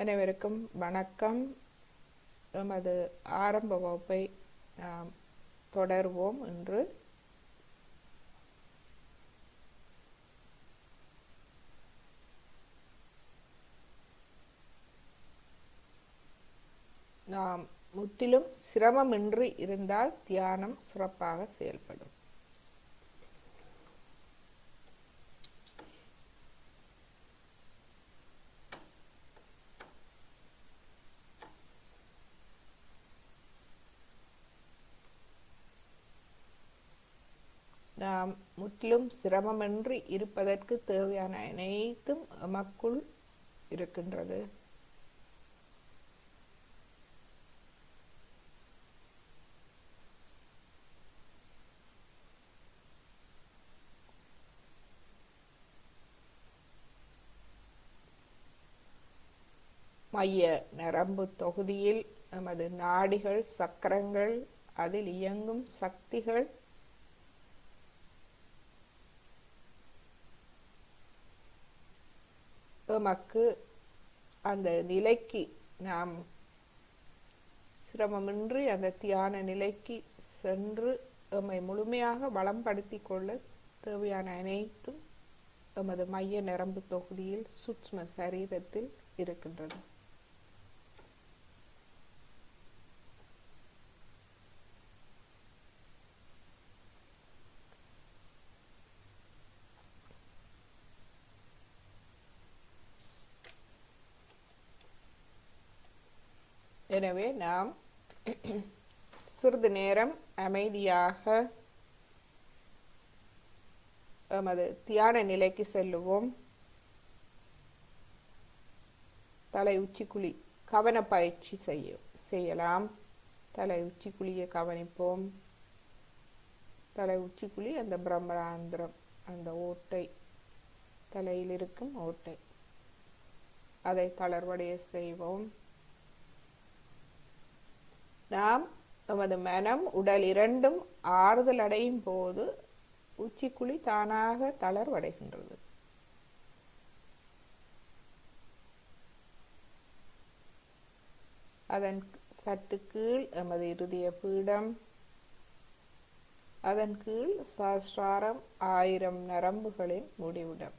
அனைவருக்கும் வணக்கம். எமது ஆரம்ப வகுப்பை நாம் தொடர்வோம். இன்று நாம் முற்றிலும் சிரமமின்றி இருந்தால் தியானம் சிறப்பாக செயல்படும். நாம் முற்றிலும் சிரமமின்றி இருப்பதற்கு தேவையான அனைத்தும் எமக்குள் இருக்கின்றது. மைய நரம்பு தொகுதியில் நமது நாடிகள், சக்கரங்கள், அதில் இயங்கும் சக்திகள், எமக்கு அந்த நிலைக்கு நாம் சிரமமின்றி அந்த தியான நிலைக்கு சென்று எம்மை முழுமையாக வளம்படுத்தி கொள்ள தேவையான அனைத்தும் எமது மைய நரம்பு தொகுதியில் சூட்சும சரீரத்தில் இருக்கின்றது. எனவே நாம் சிறிது நேரம் அமைதியாக எமது தியான நிலைக்கு செல்லுவோம். தலை உச்சிக்குழி கவன பயிற்சி செய்யலாம். தலை உச்சிக்குழியை கவனிப்போம். தலை உச்சிக்குழி அந்த பிரம்மராந்திரம், அந்த ஓட்டை, தலையில் இருக்கும் ஓட்டை, அதை தளர்வடைய செய்வோம். நாம் நமது மனம், உடல் இரண்டும் ஆறுதல் அடையும் போது உச்சிக்குழி தானாக தளர்வடைகின்றது. அதன் சற்று கீழ் எமது இருதய பீடம், அதன் கீழ் சஹஸ்ராரம் 1000 நரம்புகளின் முடிவிடம்.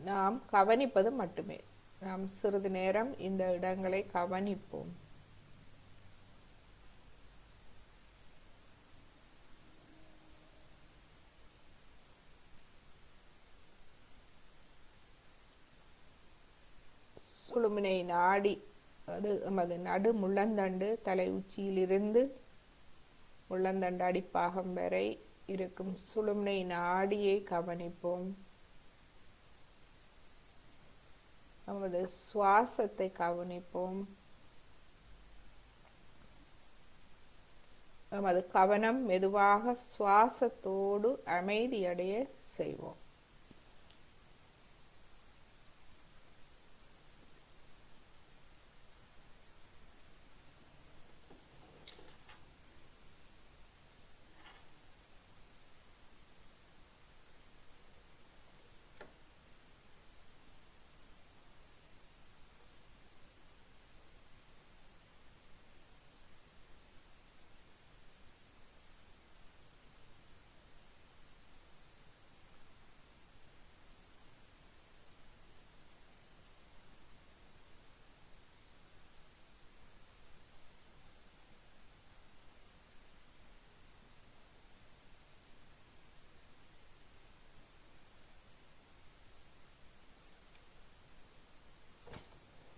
நாம் கவனிப்பது மட்டுமே. நாம் சிறிது நேரம் இந்த இடங்களை கவனிப்போம். சுழுமுனை நாடி, அது நமது நடு முள்ளந்தண்டு, தலை உச்சியிலிருந்து முள்ளந்தண்டு அடிப்பாகம் வரை இருக்கும் சுழுமுனை நாடியை கவனிப்போம். நமது சுவாசத்தை கவனிப்போம். நமது கவனம் மெதுவாக சுவாசத்தோடு அமைதியடைய செய்வோம்.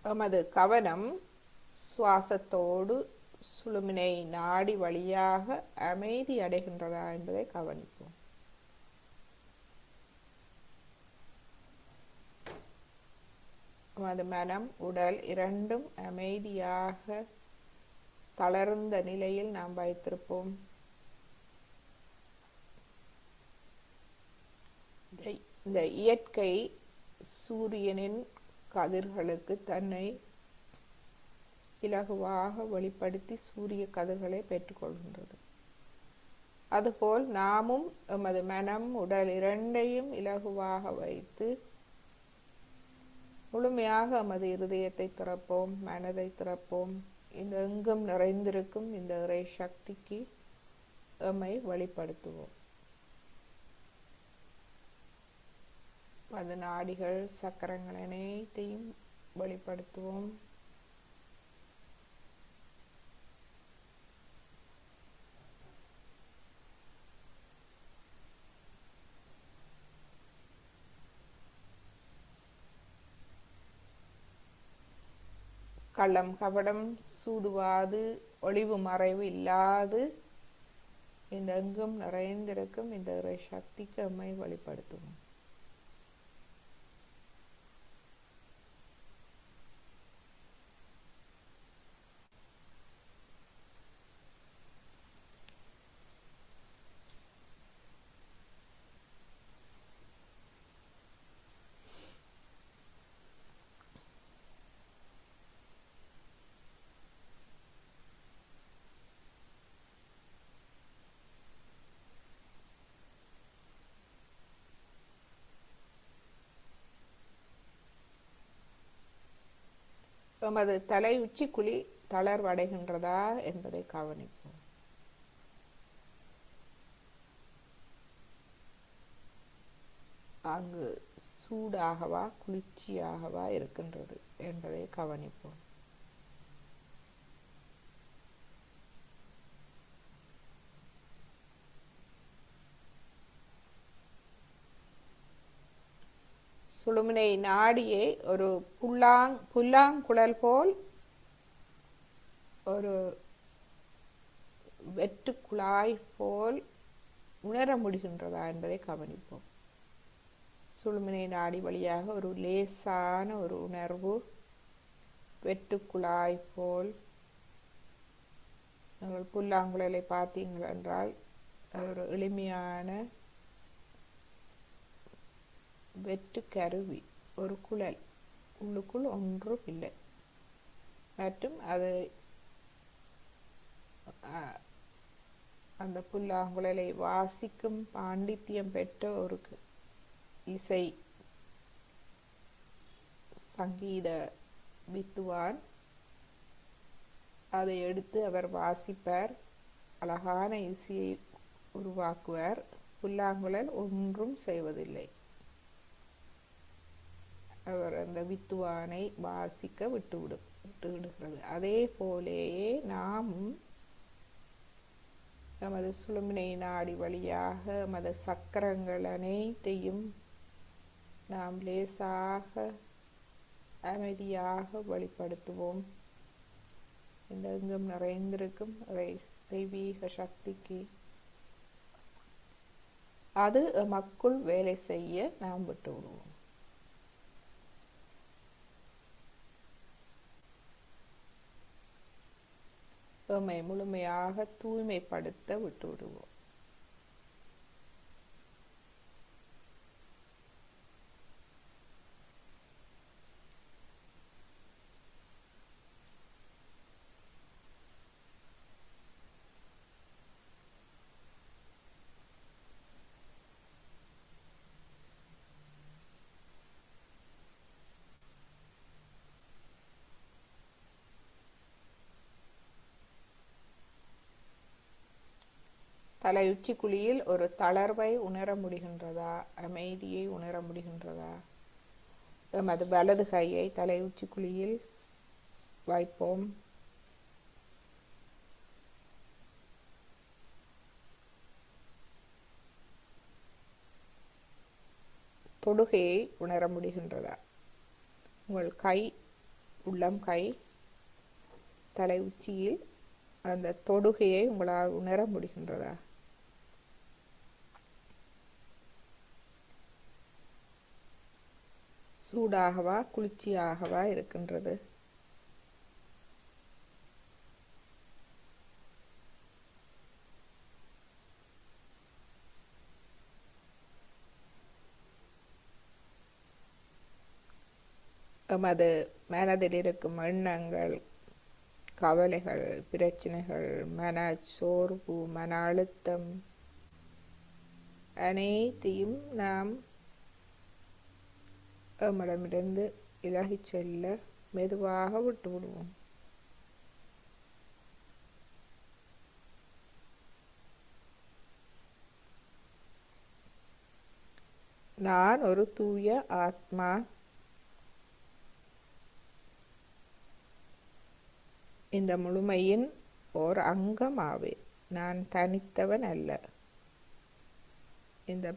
எமது கவனம் சுவாசத்தோடு சுழுமுனை நாடி வழியாக அமைதி அடைகின்றதா என்பதை கவனிப்போம். எமது மனம், உடல் இரண்டும் அமைதியாக தளர்ந்த நிலையில் நாம் வைத்திருப்போம். இந்த இயற்கை சூரியனின் கதிர்களுக்கு தன்னை இலகுவாக வெளிப்படுத்தி சூரிய கதிர்களை பெற்றுக்கொள்கின்றது. அதுபோல் நாமும் எமது மனம், உடல் இரண்டையும் இலகுவாக வைத்து முழுமையாக எமது இருதயத்தை திறப்போம், மனதை திறப்போம். இந்த எங்கும் நிறைந்திருக்கும் இந்த இறை சக்திக்கு எம்மை வெளிப்படுத்துவோம். அது நாடிகள் சக்கரங்கள் அனைத்தையும் வெளிப்படுத்துவோம். கள்ளம் கபடம் சூதுவாது ஒளிவு மறைவு இல்லாது இந்த எங்கும் நிறைந்திருக்கும் இந்த இறை சக்திக்கு எம்மை வெளிப்படுத்துவோம். எமது தலை உச்சிக்குழி தளர்வடைகின்றதா என்பதை கவனிப்போம். அங்கு சூடாகவா குளிர்ச்சியாகவா இருக்கின்றது என்பதை கவனிப்போம். சுழுமுனை நாடியை ஒரு புல்லாங்குழல் போல் ஒரு வெற்று குழாய் போல் உணர முடிகின்றதா என்பதை கவனிப்போம். சுழுமுனை நாடி வழியாக ஒரு லேசான ஒரு உணர்வு, வெற்று குழாய் போல். நீங்கள் புல்லாங்குழலை பார்த்தீங்கள் என்றால் ஒரு எளிமையான வெற்று கருவி, ஒரு குழல், உள்ளுக்குள் ஒன்றும் இல்லை. மற்றும் அது அந்த புல்லாங்குழலை வாசிக்கும் பாண்டித்யம் பெற்ற ஒரு இசை சங்கீத வித்துவான் அதை எடுத்து அவர் வாசிப்பார், அழகான இசையை உருவாக்குவார். புல்லாங்குழல் ஒன்றும் செய்வதில்லை, அவர் அந்த வித்துவானை வாசிக்க விட்டுவிடுகிறது. அதே போலேயே நாமும் நமது சுழுமுனை நாடி வழியாக நமது சக்கரங்கள் அனைத்தையும் நாம் லேசாக அமைதியாக வெளிப்படுத்துவோம். இந்த எங்கும் நிறைந்திருக்கும் தெய்வீக சக்திக்கு அது நமக்குள் வேலை செய்ய நாம் விட்டு விடுவோம். எம்மை முழுமையாக தூய்மைப்படுத்த விட்டு விடுவோம். தலை உச்சி குழியில் ஒரு தளர்வை உணர முடிகின்றதா, அமைதியை உணர முடிகின்றதா? எமது வலது கையை தலை உச்சி குழியில் வைப்போம். தொடுகையை உணர முடிகின்றதா? உங்கள் கை, உள்ளம் கை தலை உச்சியில் அந்த தொடுகையை உங்களால் உணர முடிகின்றதா? சூடாகவா குளிர்ச்சியாகவா இருக்கின்றது? எமது மனதில் இருக்கும் எண்ணங்கள், கவலைகள், பிரச்சனைகள், மன சோர்வு, மன அழுத்தம் அனைத்தையும் நாம் எம்மிடமிருந்து விலகிச் செல்ல மெதுவாக விட்டு விடுவோம். நான் ஒரு தூய ஆத்மா. இந்த முழுமையின் ஓர் அங்கம் ஆவேன். நான் தனித்தவன் அல்ல. இந்த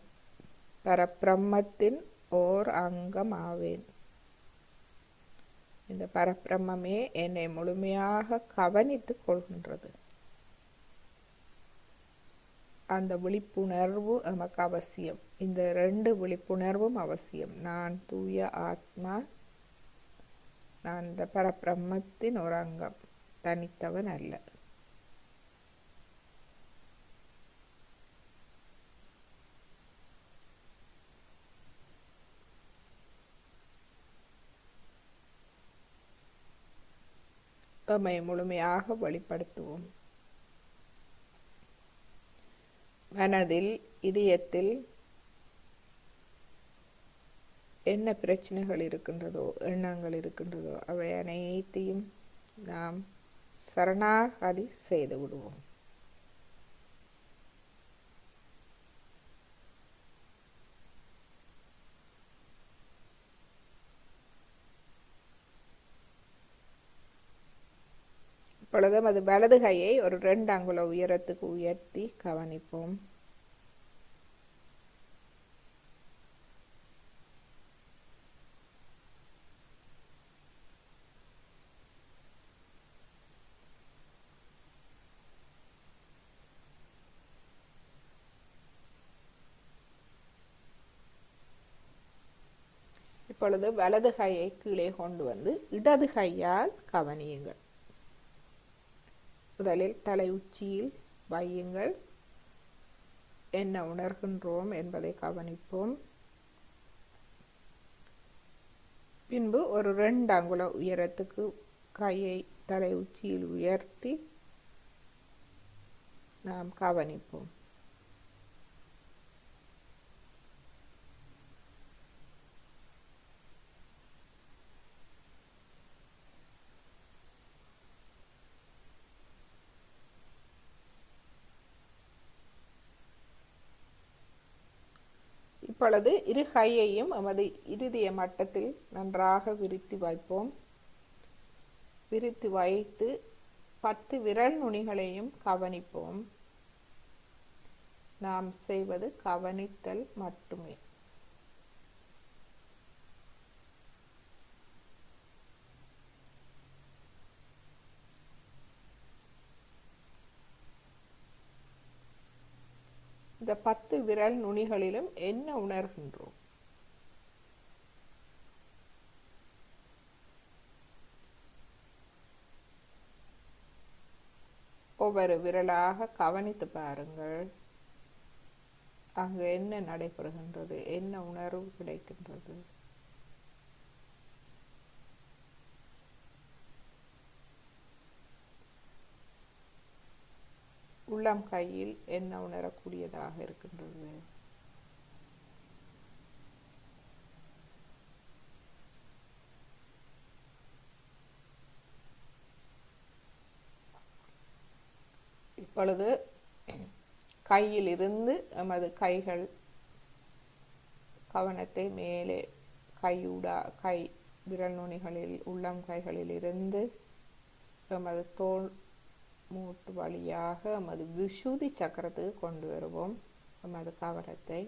பரபிரம்மத்தின் ஓர் அங்கம் ஆவேன். இந்த பரபிரம்மே என்னை முழுமையாக கவனித்துக் கொள்கின்றது. அந்த விழிப்புணர்வு நமக்கு அவசியம். இந்த 2 விழிப்புணர்வும் அவசியம். நான் தூய ஆத்மா. நான் இந்த பரபிரம்மத்தின் ஒரு அங்கம், தனித்தவன் அல்ல. எம்மை முழுமையாக வெளிப்படுத்துவோம். மனதில், இதயத்தில் என்ன பிரச்சனைகள் இருக்கின்றதோ, எண்ணங்கள் இருக்கின்றதோ, அவை அனைத்தையும் நாம் சரணாகதி செய்து விடுவோம். இப்பொழுதும் அது வலது கையை ஒரு 2 அங்குல உயரத்துக்கு உயர்த்தி கவனிப்போம். இப்பொழுது வலது கையை கீழே கொண்டு வந்து இடது கையால் கவனியுங்கள். முதலில் தலை உச்சியில் வையுங்கள். என்ன உணர்கின்றோம் என்பதை கவனிப்போம். பின்பு ஒரு 2 அங்குல உயரத்துக்கு கையை தலை உச்சியில் உயர்த்தி நாம் கவனிப்போம். இப்பொழுது இரு கையையும் நமது இருதய மட்டத்தில் நன்றாக விரித்து வைப்போம். விரித்து வைத்து 10 விரல் நுனிகளையும் கவனிப்போம். நாம் செய்வது கவனித்தல் மட்டுமே. இந்த 10 விரல் நுனிகளிலும் என்ன உணர்கின்றோம்? ஒவ்வொரு விரலாக கவனித்து பாருங்கள். அங்கு என்ன நடைபெறுகின்றது? என்ன உணர்வு கிடைக்கின்றது? உள்ளம் கையில் என்ன உணரக்கூடியதாக இருக்கின்றது? இப்பொழுது கையில் இருந்து நமது கைகள் கவனத்தை மேலே கை விரல் நுனிகளில் உள்ளம் கைகளில் இருந்து நமது தோல் மூட்டு வழியாக நமது விசுதி சக்கரத்துக்கு கொண்டு வருவோம். நமது கவனத்தை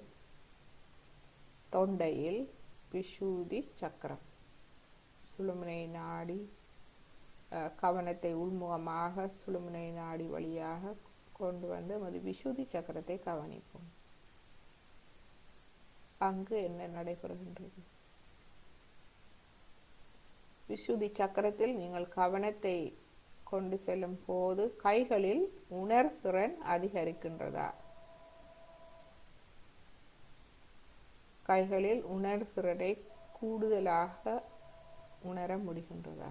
தொண்டையில் விசுதி சக்கரம், சுழுமுனை நாடி, கவனத்தை உள்முகமாக சுழுமுனை நாடி வழியாக கொண்டு வந்து நமது விசுதி சக்கரத்தை கவனிப்போம். அங்கு என்ன நடைபெறுகின்றது? விசுதி சக்கரத்தில் நீங்கள் கவனத்தை கொண்டு செல்லும் போது கைகளில் உணர்திறன் அதிகரிக்கின்றதா? கைகளில் உணர்திறனை கூடுதலாக உணர முடிகின்றதா?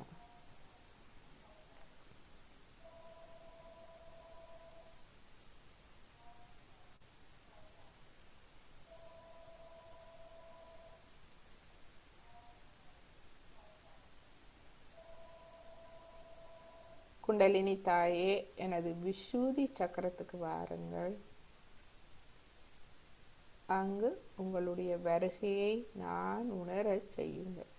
குண்டலினி தாயே, எனது விஷூதி சக்கரத்துக்கு வாருங்கள். அங்கு உங்களுடைய வருகையை நான் உணரச் செய்யுங்கள்.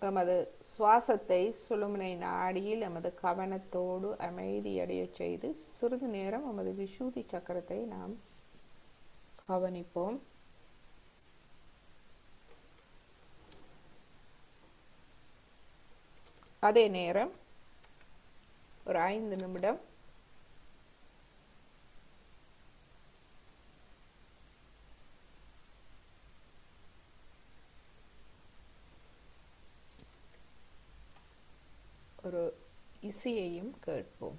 எமது சுவாசத்தை சுழுமுனை நாடியில் எமது கவனத்தோடு அமைதியடைய செய்து சிறிது நேரம் எமது விஷூதி சக்கரத்தை நாம் கவனிப்போம். அதே நேரம் ஒரு 5 நிமிடம் ஒரு இசையையும் கேட்போம்.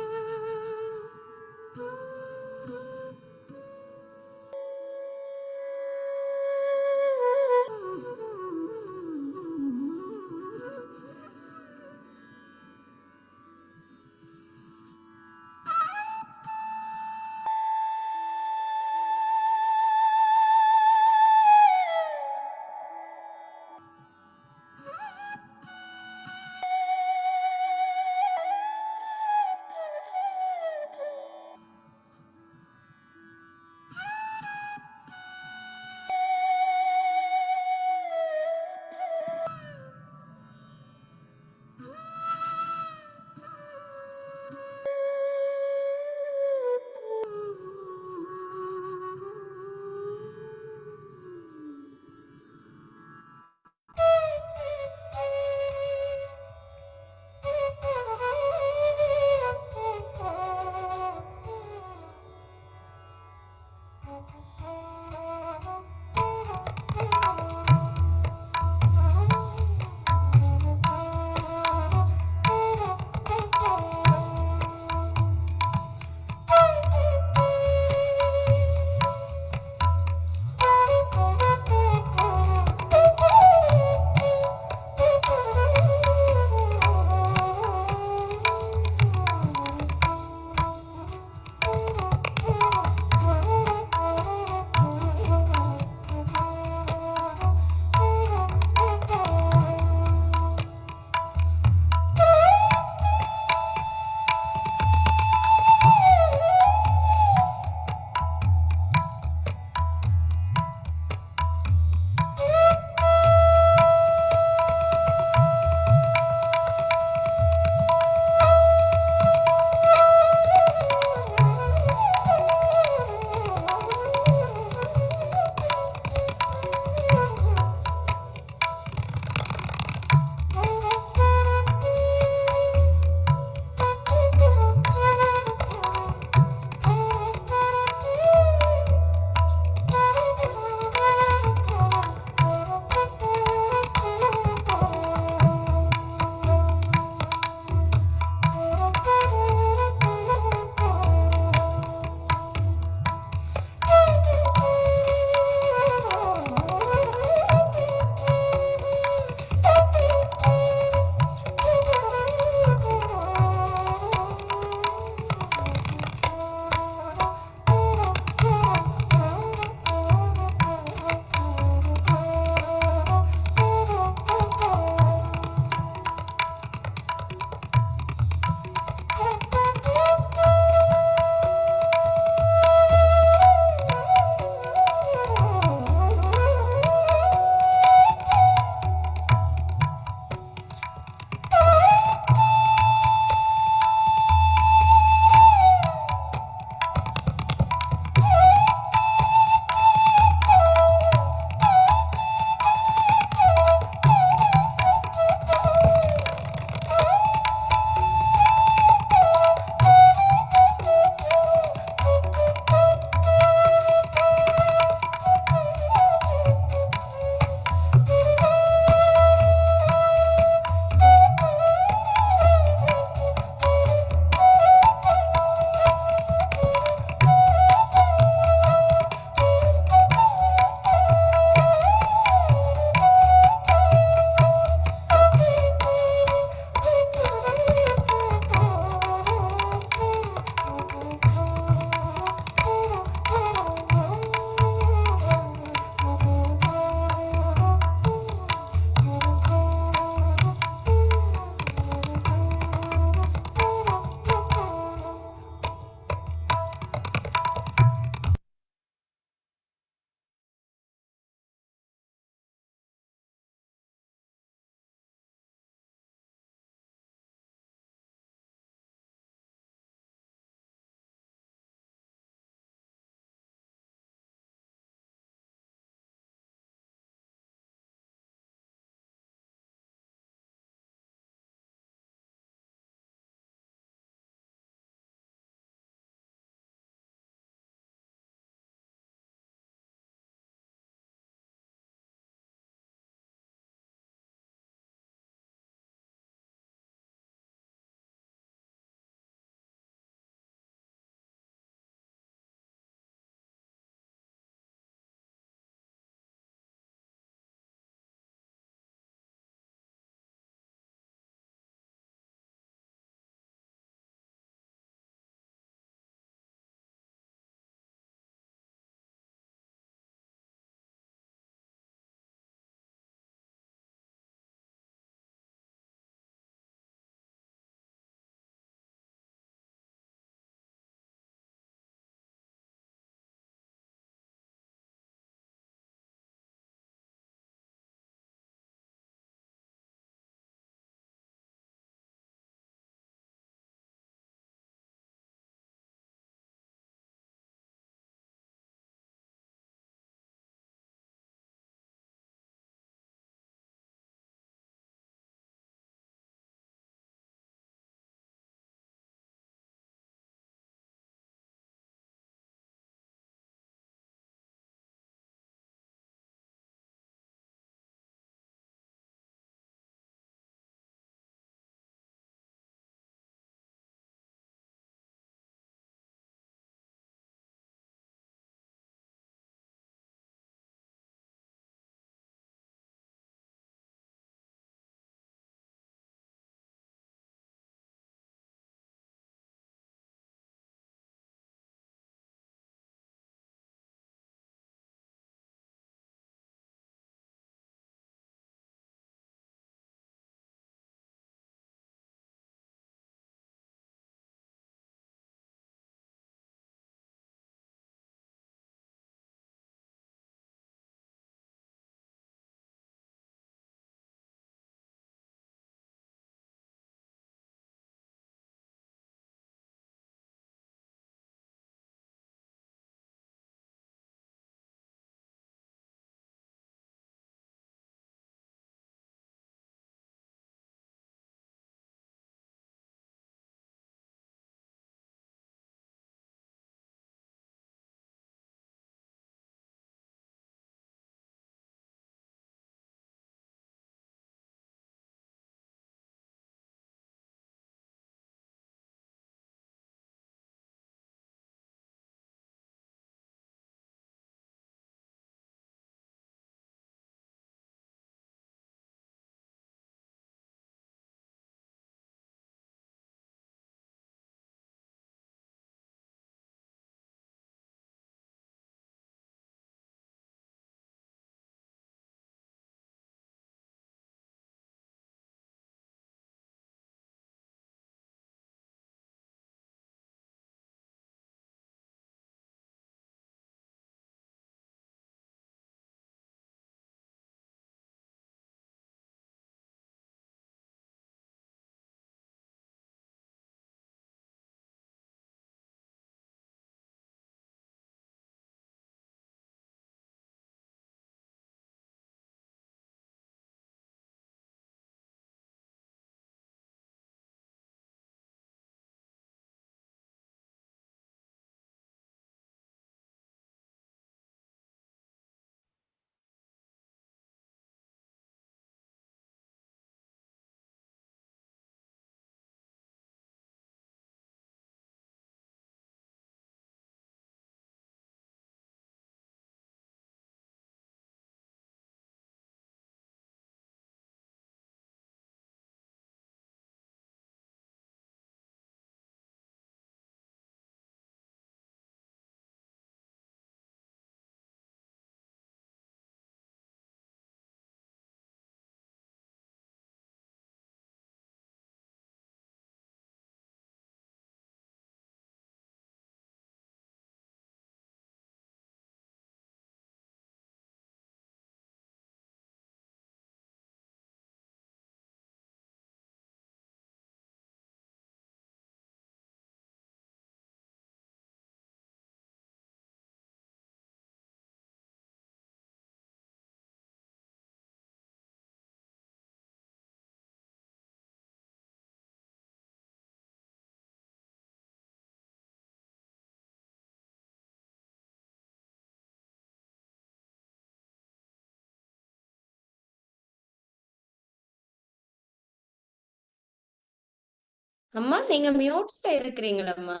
அம்மா நீங்க மியூட்ல இருக்கிறீங்களம்மா?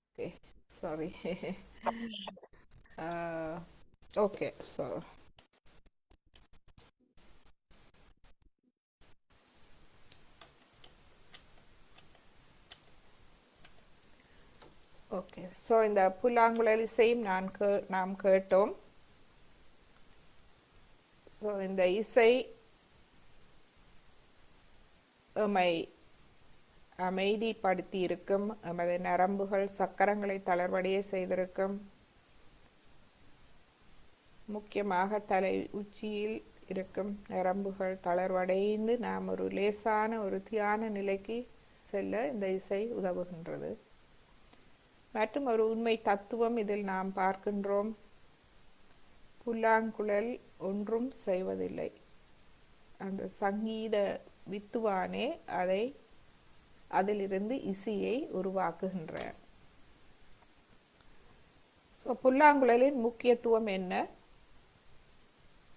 Okay, sorry. Okay, so okay, so இந்த புல்லாங்குழல் இசையும் நாம் கேட்டோம். ஸோ இந்த இசை எம்மை அமைதிப்படுத்தி இருக்கும், எமது நரம்புகள் சக்கரங்களை தளர்வடைய செய்திருக்கும். முக்கியமாக தலை உச்சியில் இருக்கும் நரம்புகள் தளர்வடைந்து நாம் ஒரு லேசான ஒரு தியான நிலைக்கு செல்ல இந்த இசை உதவுகின்றது. மற்றும் ஒரு உண்மை தத்துவம் இதில் நாம் பார்க்கின்றோம். புல்லாங்குழல் ஒன்றும் செய்வதில்லை. அந்த சங்கீத வித்துவானே அதிலிருந்து இசையை உருவாக்குகின்றார். ஸோ புல்லாங்குழலின் முக்கியத்துவம் என்ன?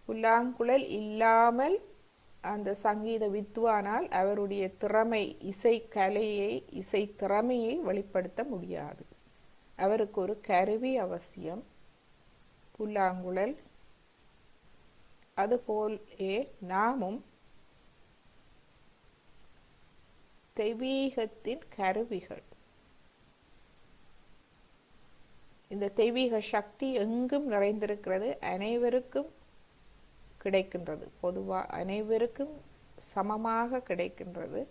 புல்லாங்குழல் இல்லாமல் அந்த சங்கீத வித்வானால் அவருடைய திறமை, இசை கலையை, இசை திறமையை வெளிப்படுத்த முடியாது. அவருக்கு ஒரு கருவி அவசியம், புல்லாங்குழல். அதுபோலே நாமும் தெய்வீகத்தின் கருவிகள். இந்த தெய்வீக சக்தி எங்கும் நிறைந்திருக்கிறது, அனைவருக்கும் கிடைக்கின்றது, பொதுவாக அனைவருக்கும் சமமாக கிடைக்கின்றது.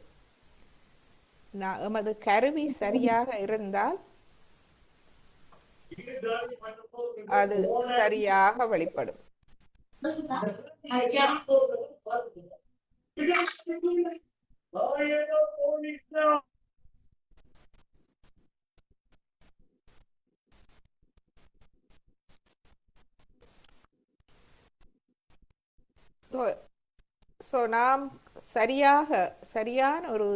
எமது கருவி சரியாக இருந்தால் அது சரியாக வெளிப்படும். ஸோ நாம் சரியான ஒரு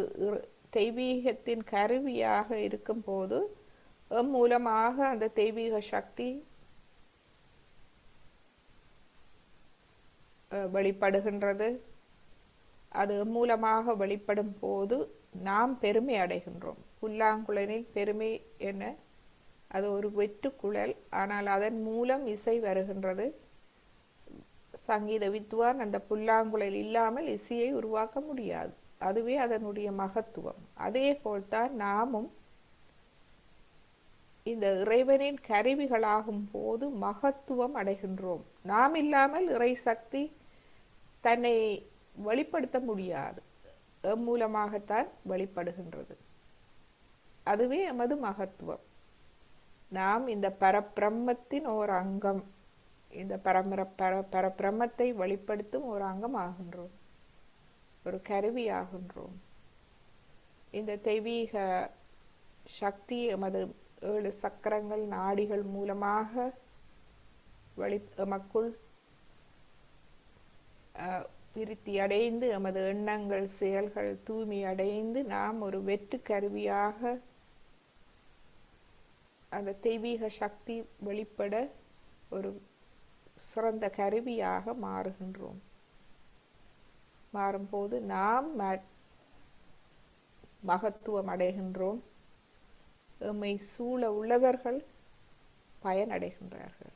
தெய்வீகத்தின் கருவியாக இருக்கும்போது மூலமாக அந்த தெய்வீக சக்தி வெளிப்படுகின்றது. அது மூலமாக வெளிப்படும் போது நாம் பெருமை அடைகின்றோம். புல்லாங்குழலின் பெருமை என்ன? அது ஒரு வெற்றுக்குழல், ஆனால் அதன் மூலம் இசை வருகின்றது. சங்கீத வித்வான் அந்த புல்லாங்குழல் இல்லாமல் இசையை உருவாக்க முடியாது. அதுவே அதனுடைய மகத்துவம். அதே போல்தான் நாமும் இந்த இறைவனின் கருவிகளாகும் போது மகத்துவம் அடைகின்றோம். நாம் இல்லாமல் இறை சக்தி தன்னை வெளிப்படுத்த முடியாது, மூலமாகத்தான் வெளிப்படுகின்றது. அதுவே எமது மகத்துவம். நாம் இந்த பரபிரம்மத்தின் ஓர் அங்கம், இந்த பரபிரம்மத்தை வெளிப்படுத்தும் ஒரு அங்கம் ஆகின்றோம், ஒரு கருவி ஆகின்றோம். இந்த தெய்வீக சக்தி எமது 7 சக்கரங்கள், நாடிகள் மூலமாக எமக்குள் விருத்தி அடைந்து, எமது எண்ணங்கள், செயல்கள் தூய்மை அடைந்து நாம் ஒரு வெற்று கருவியாக, அந்த தெய்வீக சக்தி வெளிப்பட ஒரு சிறந்த கருவியாக மாறுகின்றோம். மாறும்போது நாம் மகத்துவம் அடைகின்றோம். எம்மை சூழ உள்ளவர்கள் பயனடைகின்றார்கள்.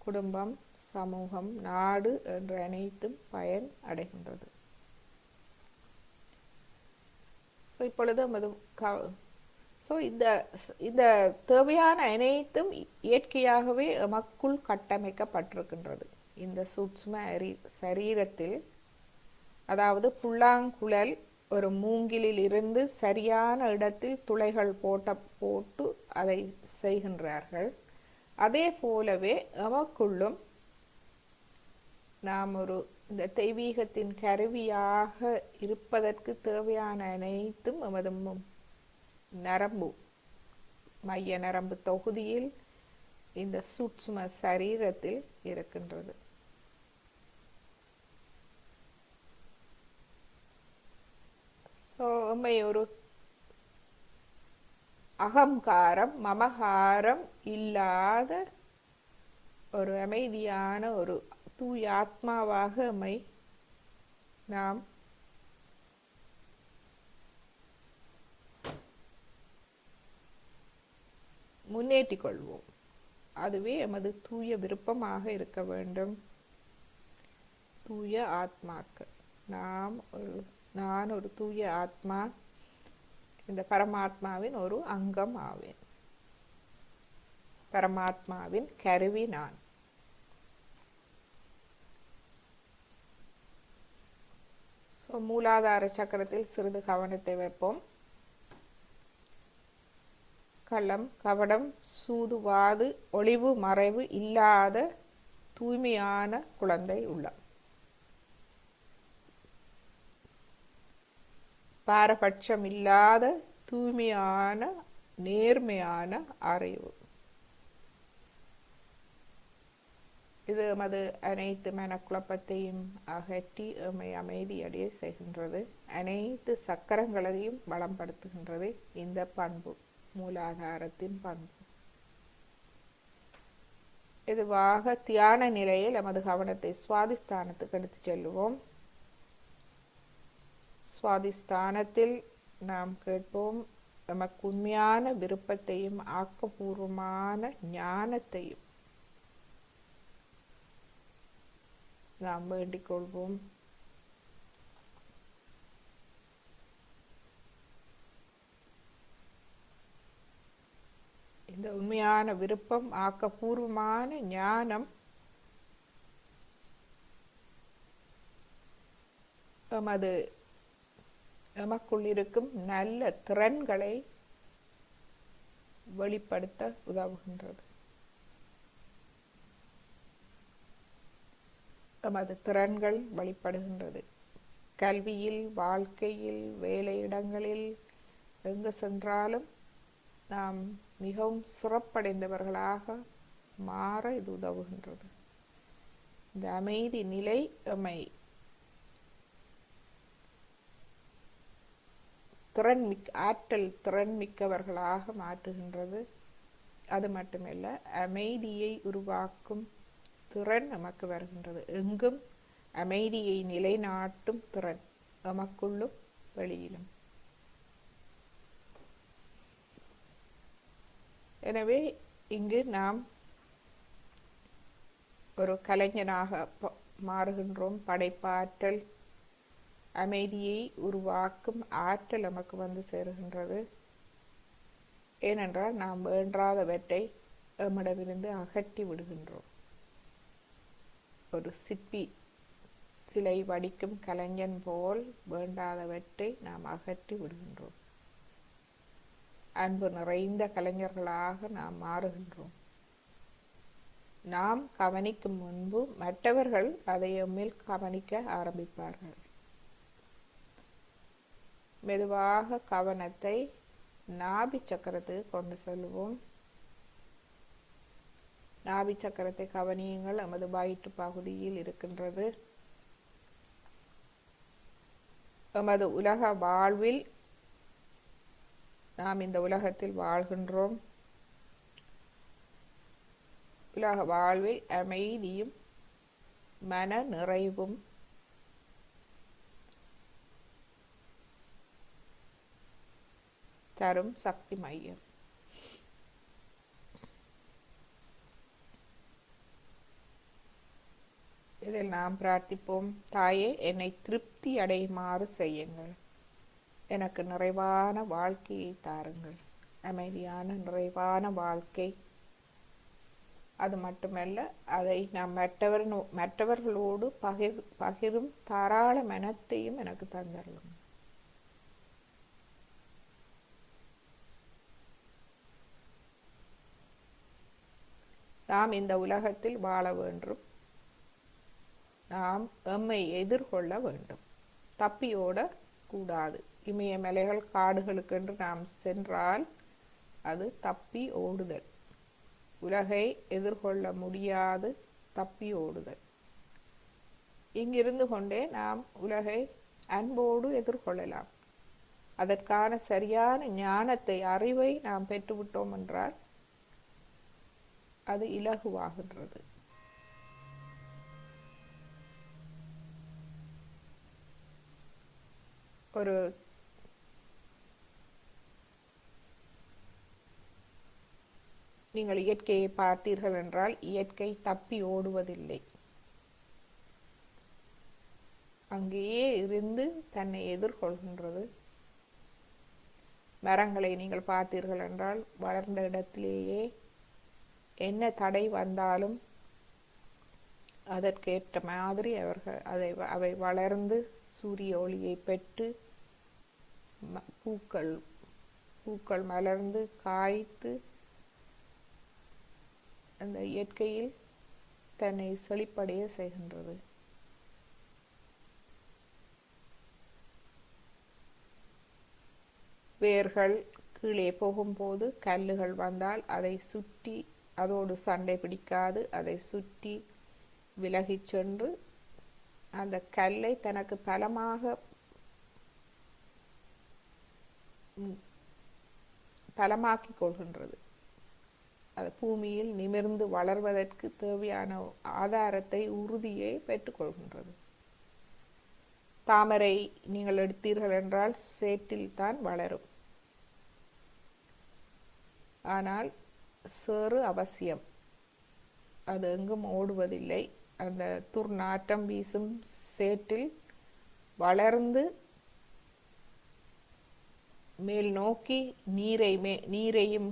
குடும்பம், சமூகம், நாடு என்ற அனைத்தும் பயன் அடைகின்றது. ஸோ இப்பொழுது இந்த தேவையான அனைத்தும் இயற்கையாகவே எமக்குள் கட்டமைக்கப்பட்டிருக்கின்றது. இந்த சூட்சும சரீரத்தில், அதாவது புல்லாங்குழல் ஒரு மூங்கிலில் இருந்து சரியான இடத்தில் துளைகள் போட்டு அதை செய்கின்றார்கள். அதே போலவே எமக்குள்ளும் நாம் இந்த தெய்வீகத்தின் கருவியாக இருப்பதற்கு தேவையான அனைத்தும் எமது மைய நரம்பு தொகுதியில், இந்த சூட்சும சரீரத்தில் இருக்கின்றது. ஸோ எம்மை ஒரு அகங்காரம், மமகாரம் இல்லாத ஒரு அமைதியான ஒரு தூய ஆத்மாவாக எம்மை நாம் முன்னேற்றிக் கொள்வோம். அதுவே எமது தூய விருப்பமாக இருக்க வேண்டும். தூய ஆத்மாக்கள் நான் ஒரு தூய ஆத்மா, இந்த பரமாத்மாவின் ஒரு அங்கம் ஆவேன். பரமாத்மாவின் கருவி நான். மூலாதார சக்கரத்தில் சிறிது கவனத்தை வைப்போம். கள்ளம், கபடம், சூதுவாது, ஒளிவு மறைவு இல்லாத தூய்மையான குழந்தை உள்ளம். பாரபட்சம் இல்லாத தூய்மையான நேர்மையான அறிவு. இது எமது அனைத்து மனக்குழப்பத்தையும் அகற்றி எம்மை அமைதியடைய செய்கின்றது. அனைத்து சக்கரங்களையும் பலப்படுத்துகின்றது இந்த பண்பு, மூலாதாரத்தின் பண்பு. இதுவாக தியான நிலையில் எமது கவனத்தை சுவாதிஸ்தானத்துக்கு எடுத்து செல்லுவோம். சுவாதிஸ்தானத்தில் நாம் கேட்போம், எமக்கு உண்மையான விருப்பத்தையும் ஆக்கப்பூர்வமான ஞானத்தையும் நாம் வேண்டிக் கொள்வோம். இந்த உண்மையான விருப்பம், ஆக்கப்பூர்வமான ஞானம் எமக்குள் இருக்கும் நல்ல திறன்களை வெளிப்படுத்த உதவுகின்றது. எமது திறன்கள் வெளிப்படுகின்றது. கல்வியில், வாழ்க்கையில், வேலையிடங்களில் எங்கு சென்றாலும் நாம் மிகவும் சிறப்படைந்தவர்களாக மாற இது உதவுகின்றது. இந்த அமைதி நிலை எம்மை ஆற்றல் திறன் மிக்கவர்களாக மாற்றுகின்றது. அது மட்டுமல்ல, அமைதியை உருவாக்கும் திறன் நமக்கு வருகின்றது. எங்கும் அமைதியை நிலைநாட்டும் திறன் நமக்குள்ளும் வெளியிலும். எனவே இங்கு நாம் ஒரு கலைஞனாக மாறுகின்றோம். படைப்பாற்றல், அமைதியை உருவாக்கும் ஆற்றல் நமக்கு வந்து சேருகின்றது. ஏனென்றால் நாம் வேண்டாதவற்றை எம்மிடமிருந்து அகற்றி விடுகின்றோம். ஒரு சிற்பி சிலை வடிக்கும் கலைஞன் போல் வேண்டாதவற்றை நாம் அகற்றி விடுகின்றோம். அன்பு நிறைந்த கலைஞர்களாக நாம் மாறுகின்றோம். நாம் கவனிக்கும் முன்பு மற்றவர்கள் அதை எம்மில் கவனிக்க ஆரம்பிப்பார்கள். மெதுவாக கவனத்தை நாபி சக்கரத்துக்கு கொண்டு செல்வோம். நாபி சக்கரத்தை கவனியுங்கள். நமது வயிற்று பகுதியில் இருக்கின்றது. எமது உலக வாழ்வில் நாம் இந்த உலகத்தில் வாழ்கின்றோம். உலக வாழ்வில் அமைதியும் மன நிறைவும் தரும் சக்தி மையம். இதில் நாம் பிரார்த்திப்போம், தாயே, என்னை திருப்தி அடையுமாறு செய்யுங்கள். எனக்கு நிறைவான வாழ்க்கையை தாருங்கள். அமைதியான நிறைவான வாழ்க்கை. அது மட்டுமல்ல, அதை நாம் மற்றவர்களோடு பகிரும் தாராள மனத்தையும் எனக்கு தந்தரலும். நாம் இந்த உலகத்தில் வாழ வேண்டும். நாம் எம்மை எதிர்கொள்ள வேண்டும். தப்பியோட கூடாது. இமயமலைகள் காடுகளுக்கென்று நாம் சென்றால் அது தப்பி ஓடுதல். உலகை எதிர்கொள்ள முடியாது தப்பி ஓடுதல். இங்கிருந்து கொண்டே நாம் உலகை அன்போடு எதிர்கொள்ளலாம். அதற்கான சரியான ஞானத்தை, அறிவை நாம் பெற்றுவிட்டோம் என்றால் அது இலகுவாகின்றது. ஒரு நீங்கள் இயற்கையை பார்த்தீர்கள் என்றால் இயற்கை தப்பி ஓடுவதில்லை. அங்கேயே இருந்து தன்னை எதிர்கொள்கின்றது. மரங்களை நீங்கள் பார்த்தீர்கள் என்றால் வளர்ந்த இடத்திலேயே என்ன தடை வந்தாலும் அதற்கேற்ற மாதிரி அவை வளர்ந்து சூரிய ஒளியை பெற்று பூக்கள் மலர்ந்து காய்த்து அந்த இயற்கையில் தன்னை செழிப்படைய செய்கின்றது. வேர்கள் கீழே போகும்போது கல்லுகள் வந்தால் அதை சுற்றி அதோடு சண்டை பிடிக்காது, அதை சுற்றி விலகிச் சென்று அந்த கல்லை தனக்கு பலமாக்கிக் கொள்கின்றது. அது பூமியில் நிமிர்ந்து வளர்வதற்கு தேவையான ஆதாரத்தை உறுதியை பெற்றுக்கொள்கின்றது. தாமரை நீங்கள் எடுத்தீர்கள் என்றால் சேற்றில் தான் வளரும். ஆனால் சேறு அவசியம். அது எங்கும் ஓடுவதில்லை. அந்த துர்நாற்றம் வீசும் சேற்றில் வளர்ந்து மேல் நோக்கி நீரையும்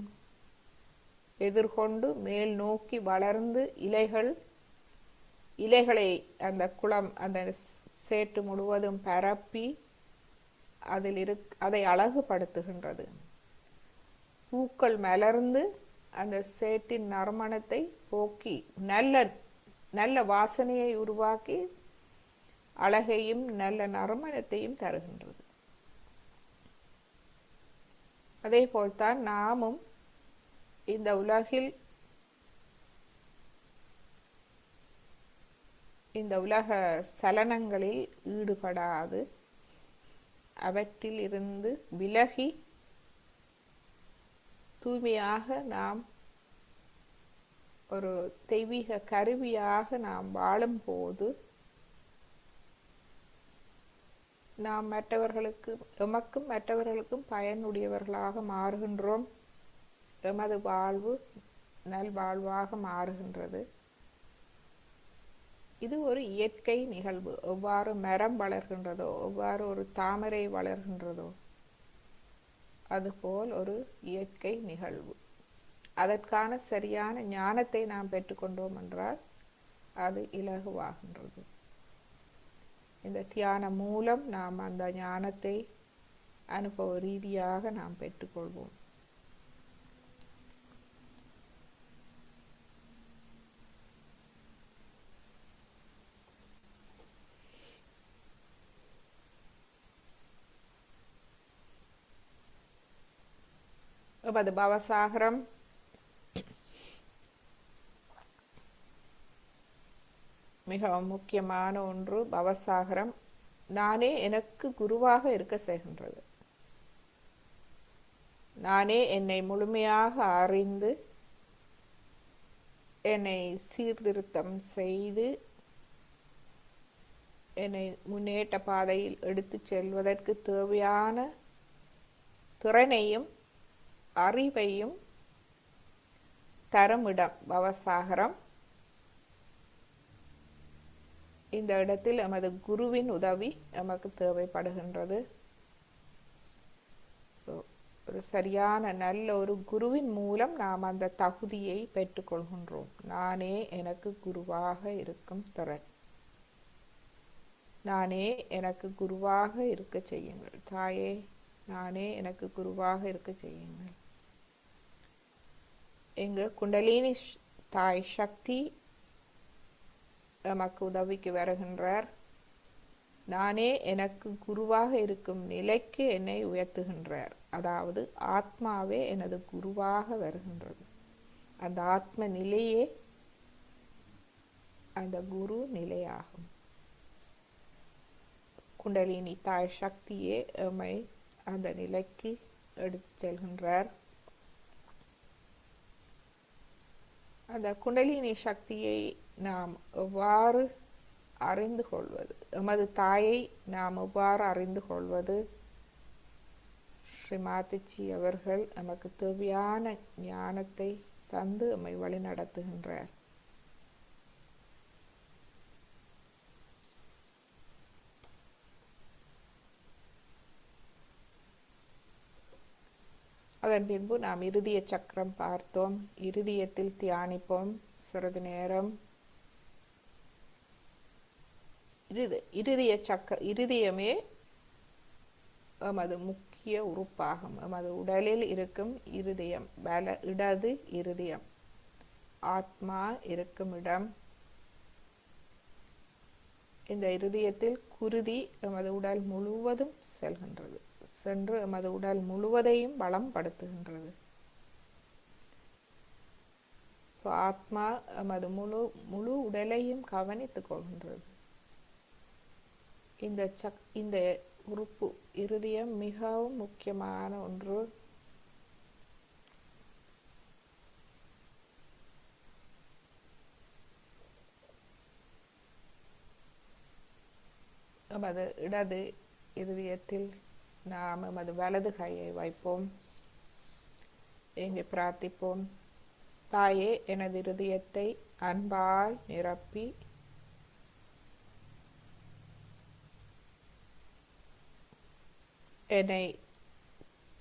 எதிர்கொண்டு மேல் நோக்கி வளர்ந்து இலைகளை அந்த குளம் அந்த சேற்று முழுவதும் பரப்பி அதை அழகுபடுத்துகின்றது. பூக்கள் மலர்ந்து அந்த சேற்றின் நறுமணத்தை போக்கி நல்ல வாசனையை உருவாக்கி அழகையும் நல்ல நறுமணத்தையும் தருகின்றது. அதே போல்தான் நாமும் இந்த உலக சலனங்களில் ஈடுபடாது அவற்றில் இருந்து விலகி தூய்மையாக நாம் ஒரு தெய்வீக கருவியாக நாம் வாழும்போது நாம் எமக்கும் மற்றவர்களுக்கும் பயனுடையவர்களாக மாறுகின்றோம். எமது வாழ்வு நல்வாழ்வாக மாறுகின்றது. இது ஒரு இயற்கை நிகழ்வு. எவ்வாறு மரம் வளர்கின்றதோ, எவ்வாறு ஒரு தாமரை வளர்கின்றதோ, அதுபோல் ஒரு இயற்கை நிகழ்வு. அதற்கான சரியான ஞானத்தை நாம் பெற்றுக்கொண்டோம் என்றால் அது இலகுவாகின்றது. இந்த தியானம் மூலம் நாம் அந்த ஞானத்தை அனுபவ ரீதியாக நாம் பெற்றுக்கொள்வோம். அது பவசாகரம் மிகவும் முக்கியமான ஒன்று. பவசாகரம் நானே எனக்கு குருவாக இருக்க செய்கின்றது. நானே என்னை முழுமையாக அறிந்து என்னை சீர்திருத்தம் செய்து என்னை முன்னேற்ற பாதையில் எடுத்துச் செல்வதற்கு தேவையான திறனையும் அறிவையும் தருமிடம் பவசாகரம். இந்த இடத்தில் எமது குருவின் உதவி எமக்கு தேவைப்படுகின்றது. ஒரு சரியான நல்ல ஒரு குருவின் மூலம் நாம் அந்த தகுதியை பெற்றுக்கொள்கின்றோம். நானே எனக்கு குருவாக இருக்கும் திறன். நானே எனக்கு குருவாக இருக்க செய்யுங்கள். தாயே, நானே எனக்கு குருவாக இருக்க செய்யுங்கள். எங்க குண்டலினி தாய் சக்தி நமக்கு உதவிக்கு வருகின்றார். நானே எனக்கு குருவாக இருக்கும் நிலைக்கு என்னை உயர்த்துகின்றார். அதாவது ஆத்மாவே எனது குருவாக வருகின்றது. அந்த ஆத்ம நிலையே அந்த குரு நிலையாகும். குண்டலினி தாய் சக்தியே எம்மை அந்த நிலைக்கு எடுத்து செல்கின்றார். அந்த குண்டலினி சக்தியை நாம் எவ்வாறு அறிந்து கொள்வது, எமது தாயை நாம் எவ்வாறு அறிந்து கொள்வது? ஸ்ரீ மாதாஜி அவர்கள் நமக்கு தேவையான ஞானத்தை தந்து எம்மை வழி நடத்துகின்றார். அதன் பின்பு நாம் இருதய சக்கரம் பார்த்தோம். இருதயத்தில் தியானிப்போம் சிறிது நேரம். இருதயமே எமது முக்கிய உறுப்பாகும். எமது உடலில் இருக்கும் இருதயம், இடது இருதயம், ஆத்மா இருக்கும் இடம். இந்த இருதயத்தில் குருதி எமது உடல் முழுவதும் சென்று எமது உடல் முழுவதையும் பலப்படுத்துகின்றது. ஆத்மா எமது முழு உடலையும் கவனித்துக் கொள்கின்றது. இந்த உறுப்பு இருதயம் மிகவும் முக்கியமான ஒன்று. எமது இடது இருதயத்தில் நாம் எமது வலது கையை வைப்போம். இங்கே பிரார்த்திப்போம். தாயே, எனது இருதயத்தை அன்பால் நிரப்பி என்னை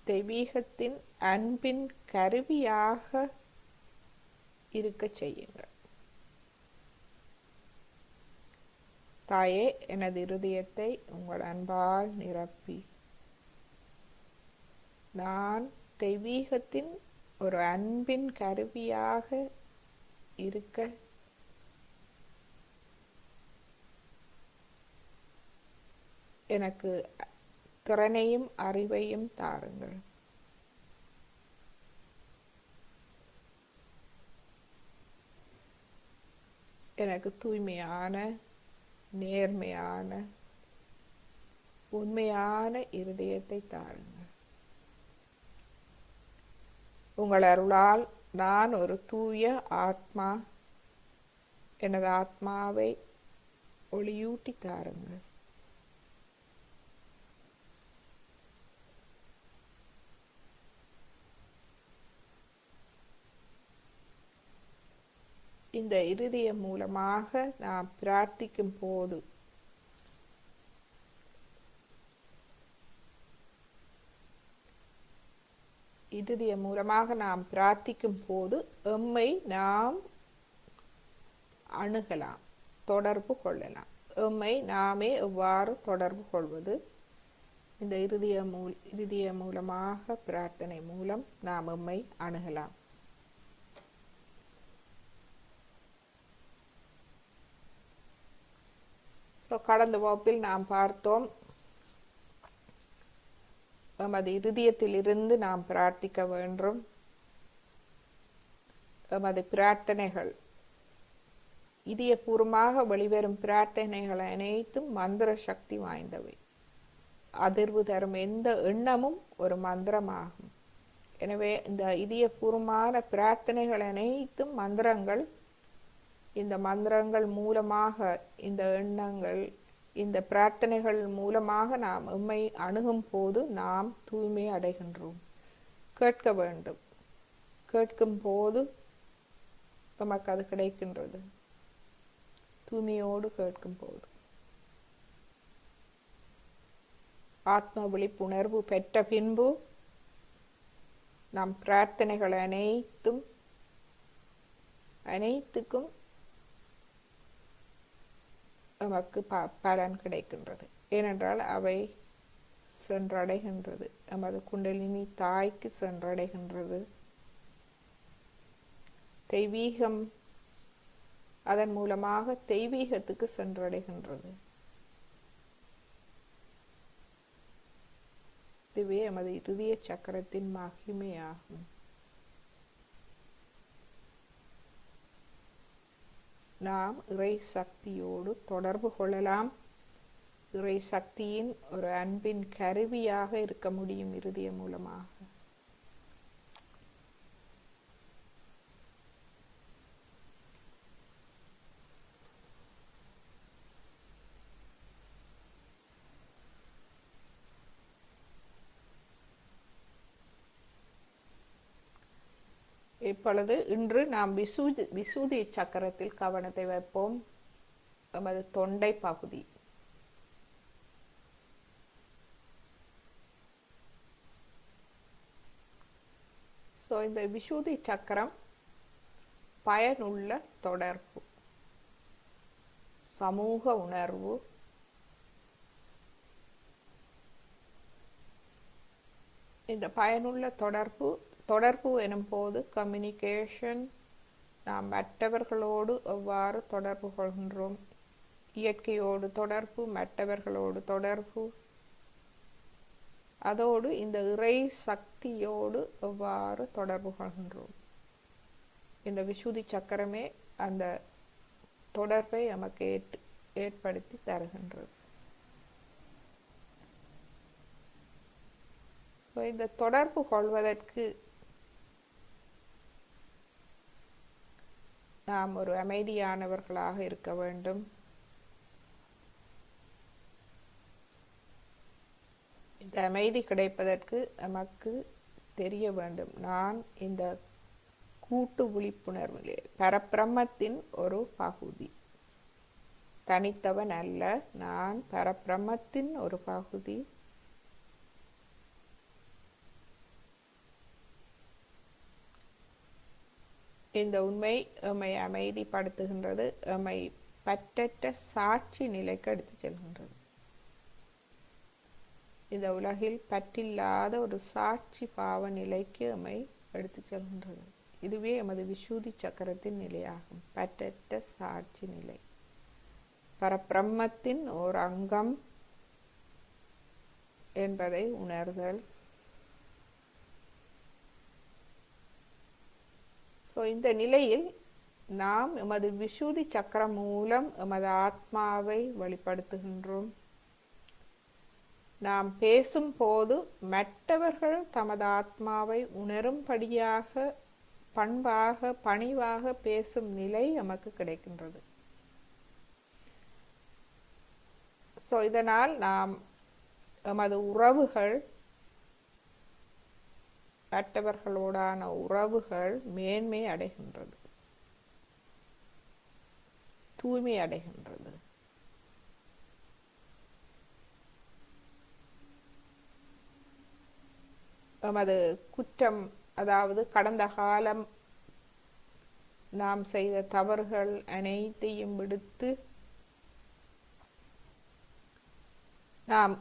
தெய்வீகத்தின் அன்பின் கருவியாக இருக்கச் செய்யுங்கள். தாயே, எனது இருதயத்தை உங்கள் அன்பால் நிரப்பி நான் தெய்வீகத்தின் ஒரு அன்பின் கருவியாக இருக்க எனக்கு திறனையும் அறிவையும் தாருங்கள். எனக்கு தூய்மையான, நேர்மையான, உண்மையான இருதயத்தை தாருங்கள். உங்கள் அருளால் நான் ஒரு தூய ஆத்மா, எனது ஆத்மாவை ஒளியூட்டி தாருங்கள். இந்த இருதயம் மூலமாக நாம் பிரார்த்திக்கும் போது எம்மை நாம் அணுகலாம், தொடர்பு கொள்ளலாம். எம்மை நாமே எவ்வாறு தொடர்பு கொள்வது? இந்த இருதய மூலமாக, பிரார்த்தனை மூலம் நாம் எம்மை அணுகலாம். கடந்த வகுப்பில் நாம் பார்த்தோம், எமது இருதயத்திலிருந்து நாம் பிரார்த்திக்க வேண்டும். எமது பிரார்த்தனைகள், இதயபூர்வமாக வெளிவரும் பிரார்த்தனைகள் அனைத்தும் மந்திர சக்தி வாய்ந்தவை. அதிர்வு தரும் எந்த எண்ணமும் ஒரு மந்திரமாகும். எனவே இந்த இதயபூர்வமான பிரார்த்தனைகள் அனைத்தும் மந்திரங்கள். இந்த மந்திரங்கள் மூலமாக, இந்த எண்ணங்கள், இந்த பிரார்த்தனைகள் மூலமாக நாம் எம்மை அணுகும் போது நாம் தூய்மை அடைகின்றோம். கேட்க வேண்டும். கேட்கும் போது நமக்கு அது கிடைக்கின்றது. தூய்மையோடு கேட்கும் போது. ஆத்ம விழிப்புணர்வு பெற்ற பின்பு நம் பிரார்த்தனைகள் அனைத்துக்கும் நமக்கு பலன் கிடைக்கின்றது. ஏனென்றால் அவை சென்றடைகின்றது, நமது குண்டலினி தாய்க்கு சென்றடைகின்றது. தெய்வீகம் அதன் மூலமாக தெய்வீகத்துக்கு சென்றடைகின்றது. இதுவே எமது இருதய சக்கரத்தின் மகிமையாகும். நாம் இறை சக்தியோடு தொடர்பு கொள்ளலாம். இறை சக்தியின் ஒரு அன்பின் கருவியாக இருக்க முடியும் இருதய மூலமாக. இப்பொழுது இன்று நாம் விசூதி சக்கரத்தில் கவனத்தை வைப்போம். நமது தொண்டை பகுதி. இந்த விசூதி சக்கரம் பயனுள்ள தொடர்பு, சமூக உணர்வு, இந்த பயனுள்ள தொடர்பு எனும் போது கம்யூனிகேஷன், நாம் மற்றவர்களோடு எவ்வாறு தொடர்பு கொள்கின்றோம், இயற்கையோடு தொடர்பு, மற்றவர்களோடு தொடர்பு, அதோடு இந்த இறை சக்தியோடு எவ்வாறு தொடர்பு கொள்கின்றோம். இந்த விசூதி சக்கரமே அந்த தொடர்பை நமக்கு ஏற்படுத்தி தருகின்றது. இந்த தொடர்பு கொள்வதற்கு நாம் ஒரு அமைதியானவர்களாக இருக்க வேண்டும். இந்த அமைதி கிடைப்பதற்கு நமக்கு தெரிய வேண்டும், நான் இந்த கூட்டு விழிப்புணர்விலே பரபிரம்மத்தின் ஒரு பகுதி, தனித்தவன் அல்ல, நான் பரபிரம்மத்தின் ஒரு பகுதி. இந்த உண்மை எம்மை அமைதிப்படுத்துகின்றது, எம்மை பற்றற்ற சாட்சி நிலைக்கு எடுத்து செல்கின்றது. இந்த உலகில் பற்றில்லாத ஒரு சாட்சி பாவ நிலைக்கு எம்மை எடுத்து செல்கின்றது. இதுவே எமது விசூதி சக்கரத்தின் நிலையாகும், பற்றற்ற சாட்சி நிலை, பரபிரம்மத்தின் ஓர் அங்கம் என்பதை உணர்தல். இந்த நிலையில் நாம் எமது விசூதி சக்கரம் மூலம் எமது ஆத்மாவை வெளிப்படுத்துகின்றோம். நாம் பேசும் போது மற்றவர்கள் தமது ஆத்மாவை உணரும்படியாக பண்பாக பணிவாக பேசும் நிலை நமக்கு கிடைக்கின்றது. இதனால் நாம் எமது உறவுகள், மற்றவர்களோடான உறவுகள் மேன்மை அடைகின்றது, தூய்மை அடைகின்றது. எமது குற்றம், அதாவது கடந்த காலம் நாம் செய்த தவறுகள் அனைத்தையும் விடுத்து நாம்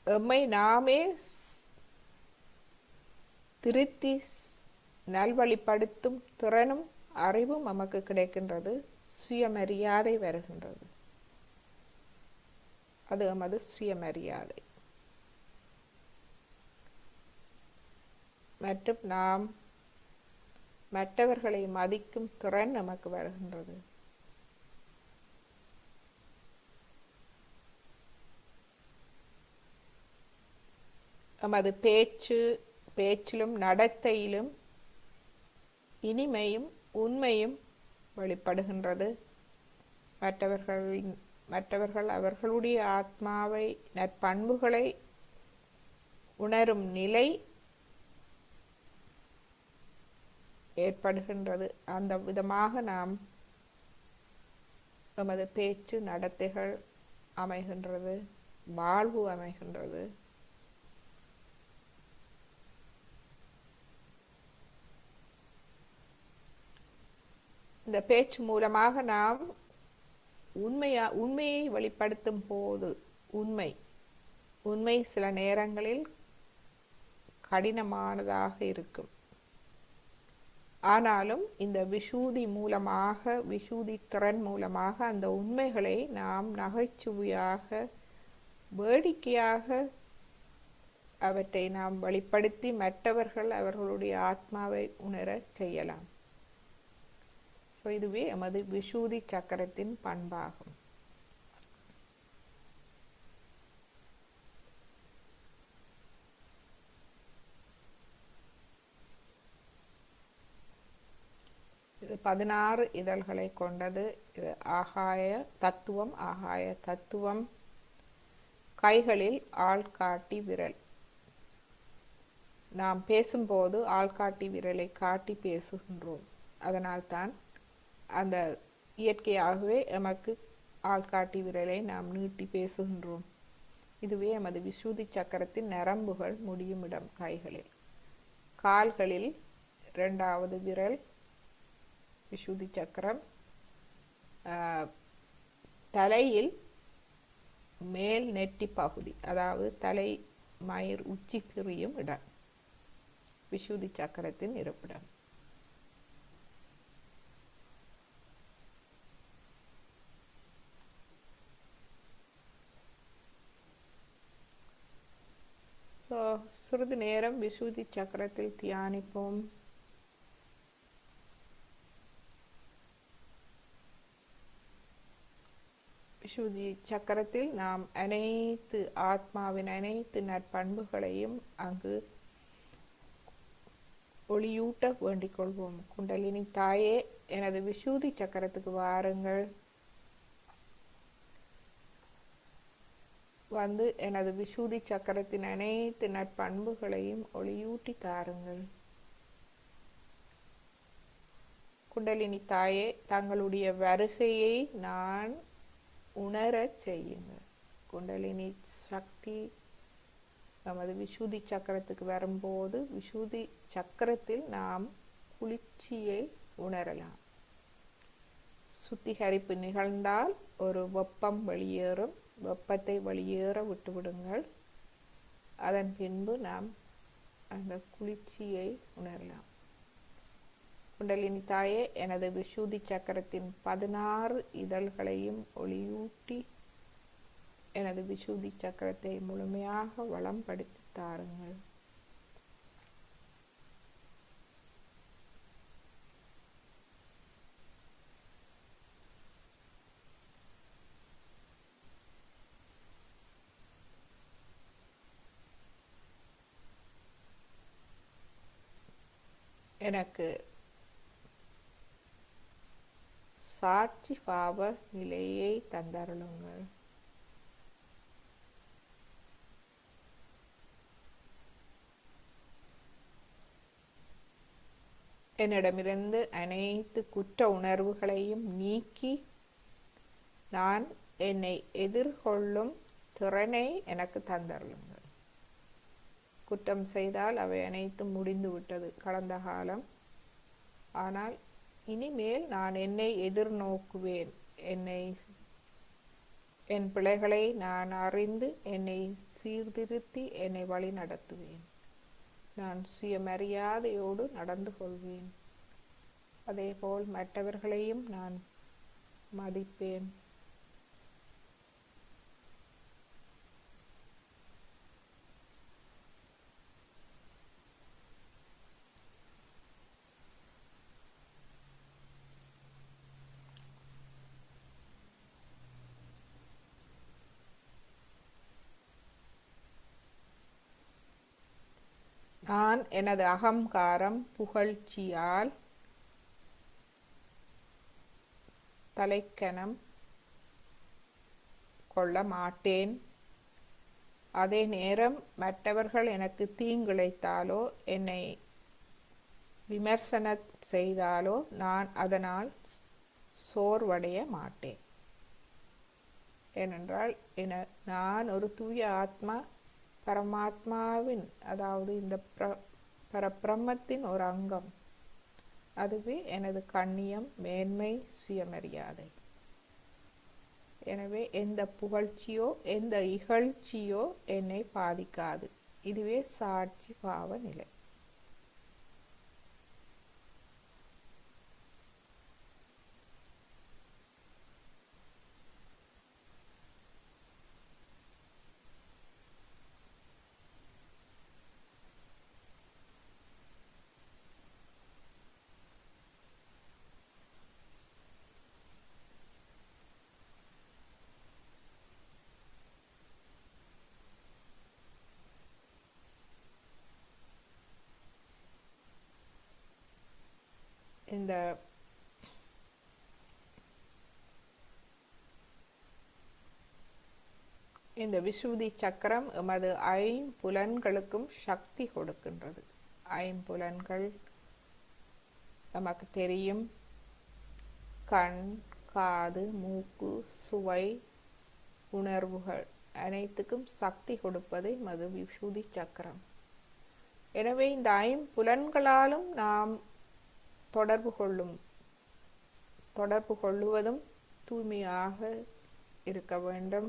எம்மை நாமே திருத்தி நல்வழிப்படுத்தும் திறனும் அறிவும் நமக்கு கிடைக்கின்றது. சுயமரியாதை வருகின்றது. அது எமது சுயமரியாதை. மற்றும் நாம் மற்றவர்களை மதிக்கும் திறன் நமக்கு வருகின்றது. நமது பேச்சிலும் நடத்தையிலும் இனிமையும் உண்மையும் வெளிப்படுகின்றது. மற்றவர்கள் அவர்களுடைய ஆத்மாவை, நற்பண்புகளை உணரும் நிலை ஏற்படுகின்றது. அந்த விதமாக நாம் நமது பேச்சு நடத்தைகள் அமைகின்றது, வாழ்வு அமைகின்றது. இந்த பேச்சு மூலமாக நாம் உண்மையை வெளிப்படுத்தும் போது, உண்மை சில நேரங்களில் கடினமானதாக இருக்கும். ஆனாலும் இந்த விசூதி திறன் மூலமாக அந்த உண்மைகளை நாம் நகைச்சுவையாக, வேடிக்கையாக அவற்றை நாம் வெளிப்படுத்தி மற்றவர்கள் அவர்களுடைய ஆத்மாவை உணரச் செய்யலாம். இதுவே எமது விசூதி சக்கரத்தின் பண்பாகும். இது 16 இதழ்களை கொண்டது. இது ஆகாய தத்துவம். கைகளில் ஆள்காட்டி விரல். நாம் பேசும்போது ஆள்காட்டி விரலை காட்டி பேசுகின்றோம். அதனால்தான் அந்த இயற்கையாகவே எமக்கு ஆள்காட்டி விரலை நாம் நீட்டி பேசுகின்றோம். இதுவே எமது விசுதி சக்கரத்தின் நரம்புகள் முடியும் இடம் கைகளில். கால்களில் இரண்டாவது விரல் விசுதி சக்கரம். தலையில் மேல் நெற்றி பகுதி, அதாவது தலை மயிர் உச்சி பிரியும் இடம் விசுதி சக்கரத்தின் இருப்பிடம். சிறிது நேரம் விசுதி சக்கரத்தில் தியானிப்போம். விசுதி சக்கரத்தில் நாம் அனைத்து ஆத்மாவின் அனைத்து நற்பண்புகளையும் அங்கு ஒளியூட்ட வேண்டிக் கொள்வோம். குண்டலினி தாயே, எனது விசுதி சக்கரத்துக்கு வாருங்கள். வந்து எனது விசுதி சக்கரத்தின் அனைத்து நற்பண்புகளையும் ஒளியூட்டி தாருங்கள். குண்டலினி தாயே, தங்களுடைய வருகையை நான் உணரச் செய்யுங்கள். குண்டலினி சக்தி நமது விசுதி சக்கரத்துக்கு வரும்போது விசுதி சக்கரத்தில் நாம் குளிர்ச்சியை உணரலாம். சுத்திகரிப்பு நிகழ்ந்தால் ஒரு வெப்பம் வெளியேறும். வெப்பத்தை வெளியேற விட்டுவிடுங்கள். அதன் பின்பு நாம் அந்த குளிர்ச்சியை உணரலாம். குண்டலினி தாயே, எனது விசுதி சக்கரத்தின் 16 இதழ்களையும் ஒளியூட்டி எனது விசுதி சக்கரத்தை முழுமையாக வளம்படுத்தி தாருங்கள். எனக்கு சாட்சி பாவ நிலையை தந்தருளுங்கள். என்னிடமிருந்து அனைத்து குற்ற உணர்வுகளையும் நீக்கி நான் என்னை எதிர்கொள்ளும் திறனை எனக்கு தந்தருளுங்கள். குற்றம் செய்தால் அவை அனைத்தும் முடிந்து விட்டது, கடந்த காலம். ஆனால் இனிமேல் நான் என்னை எதிர்நோக்குவேன். என் பிழைகளை நான் அறிந்து என்னை சீர்திருத்தி என்னை வழி நடத்துவேன். நான் சுயமரியாதையோடு நடந்து கொள்வேன். அதேபோல் மற்றவர்களையும் நான் மதிப்பேன். நான் எனது அகங்காரம் புகழ்ச்சியால் தலைக்கணம் கொள்ள மாட்டேன். அதே நேரம் மற்றவர்கள் எனக்கு தீங்கிழைத்தாலோ என்னை விமர்சனம் செய்தாலோ நான் அதனால் சோர்வடைய மாட்டேன். ஏனென்றால் நான் ஒரு தூய ஆத்மா, பரமாத்மாவின், அதாவது இந்த பரபிரம்மத்தின் ஒரு அங்கம். அதுவே எனது கண்ணியம், மேன்மை, சுயமரியாதை. எனவே எந்த புகழ்ச்சியோ எந்த இகழ்ச்சியோ என்னை பாதிக்காது. இதுவே சாட்சி பாவ நிலை. இந்த இந்த விசுதி சக்கரம் எமது ஐம்புலன்களுக்கும் சக்தி கொடுக்கின்றது. ஐம்புலன்கள் நமக்கு தெரியும், கண், காது, மூக்கு, சுவை, உணர்வுகள் அனைத்துக்கும் சக்தி கொடுப்பது எமது விசுதி சக்கரம். எனவே இந்த ஐம்புலன்களாலும் நாம் தொடர்பு கொள்ளுவதும் தூய்மையாக இருக்க வேண்டும்.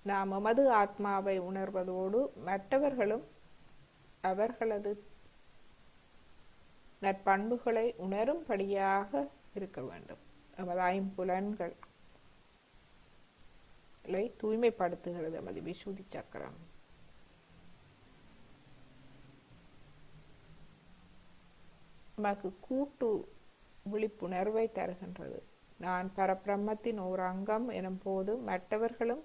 நாம் எமது ஆத்மாவை உணர்வதோடு மற்றவர்களும் அவர்களது நற்பண்புகளை உணரும்படியாக இருக்க வேண்டும். எமது ஐம்புலன்களை தூய்மைப்படுத்துகிறது எமது விசுதி சக்கரம். நமக்கு கூட்டு விழிப்புணர்வை தருகின்றது. நான் பரபிரம்மத்தின் ஒரு அங்கம் எனும் போது மற்றவர்களும்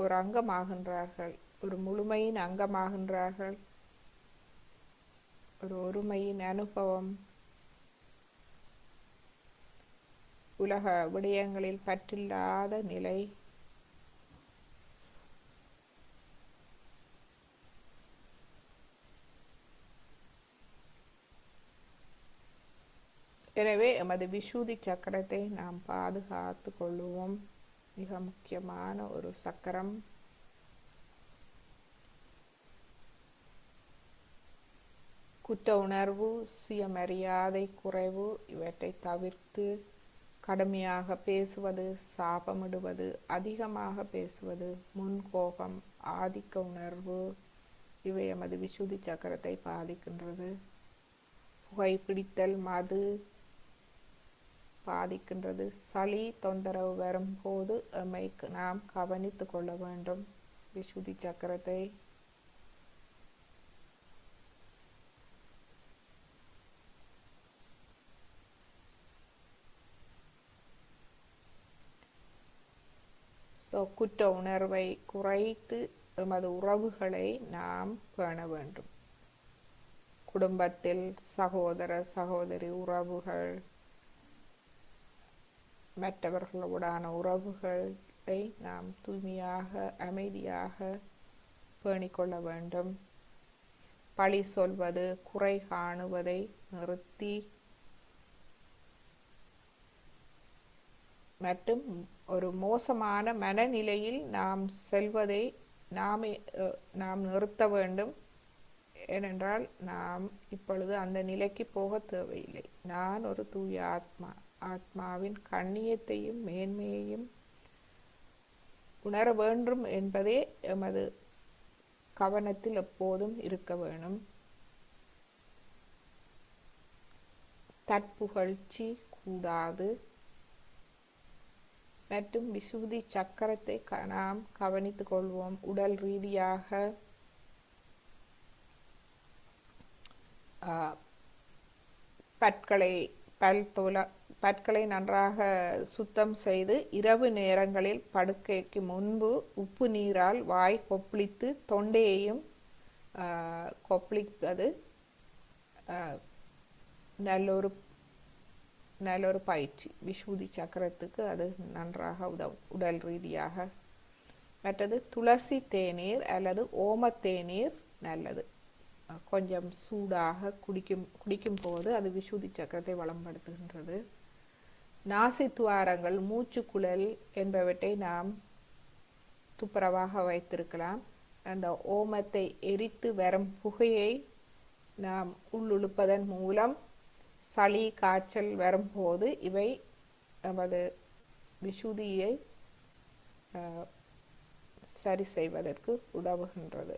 ஒரு அங்கமாகின்றார்கள், ஒரு முழுமையின் அங்கமாகின்றார்கள். ஒரு ஒருமையின் அனுபவம், உலக விடயங்களில் பற்றில்லாத நிலை, எனவே எமது விசுதி சக்கரத்தை நாம் பாதுகாத்து கொள்ளுவோம். மிக முக்கியமான ஒரு சக்கரம். குற்ற உணர்வு, சுயமரியாதை குறைவு இவற்றை தவிர்த்து கடுமையாக பேசுவது, சாபமிடுவது, அதிகமாக பேசுவது, முன்கோபம், ஆதிக்க உணர்வு இவை எமது விசுதி சக்கரத்தை பாதிக்கின்றது. புகைப்பிடித்தல், மது பாதிக்கின்றது. சளி தொந்தரவு வரும்போது எம்மைக்கு நாம் கவனித்து கொள்ள வேண்டும் விசுதி சக்கரத்தை. குற்ற உணர்வை குறைத்து எமது உறவுகளை நாம் பேண வேண்டும். குடும்பத்தில் சகோதர சகோதரி உறவுகள், மற்றவர்களுடான உறவுகளை நாம் தூய்மையாக அமைதியாக பேணிக்கொள்ள வேண்டும். பழி சொல்வது, குறை காணுவதை நிறுத்தி மற்றும் ஒரு மோசமான மனநிலையில் நாம் செல்வதை நாம் நிறுத்த வேண்டும். ஏனென்றால் நாம் இப்பொழுது அந்த நிலைக்கு போக தேவையில்லை. நான் ஒரு தூய ஆத்மா, ஆத்மாவின் கண்ணியத்தையும் மேன்மையையும் உணர வேண்டும் என்பதே எமது கவனத்தில் எப்போதும் இருக்க வேணும். தற்புகழ்ச்சி கூடாது. மற்றும் விசுதி சக்கரத்தை நாம் கவனித்துக் கொள்வோம். உடல் ரீதியாக பற்களை நன்றாக சுத்தம் செய்து இரவு நேரங்களில் படுக்கைக்கு முன்பு உப்பு நீரால் வாய் கொப்பளித்து தொண்டையையும் கொப்பளிப்பது நல்லொரு பயிற்சி. விசுதி சக்கரத்துக்கு அது நன்றாக உதவும் உடல் ரீதியாக. மற்றது துளசி தேநீர் அல்லது ஓம தேநீர் நல்லது. கொஞ்சம் சூடாக குடிக்கும் போது அது விசுதி சக்கரத்தை வளம்படுத்துகின்றது. நாசி துவாரங்கள், மூச்சுக்குழல் என்பவற்றை நாம் துப்புரவாக வைத்திருக்கலாம். அந்த ஓமத்தை எரித்து வரும் புகையை நாம் உள்ளுழுப்பதன் மூலம் சளி காய்ச்சல் வரும்போது இவை நமது விசுதியை சரி செய்வதற்கு உதவுகின்றது.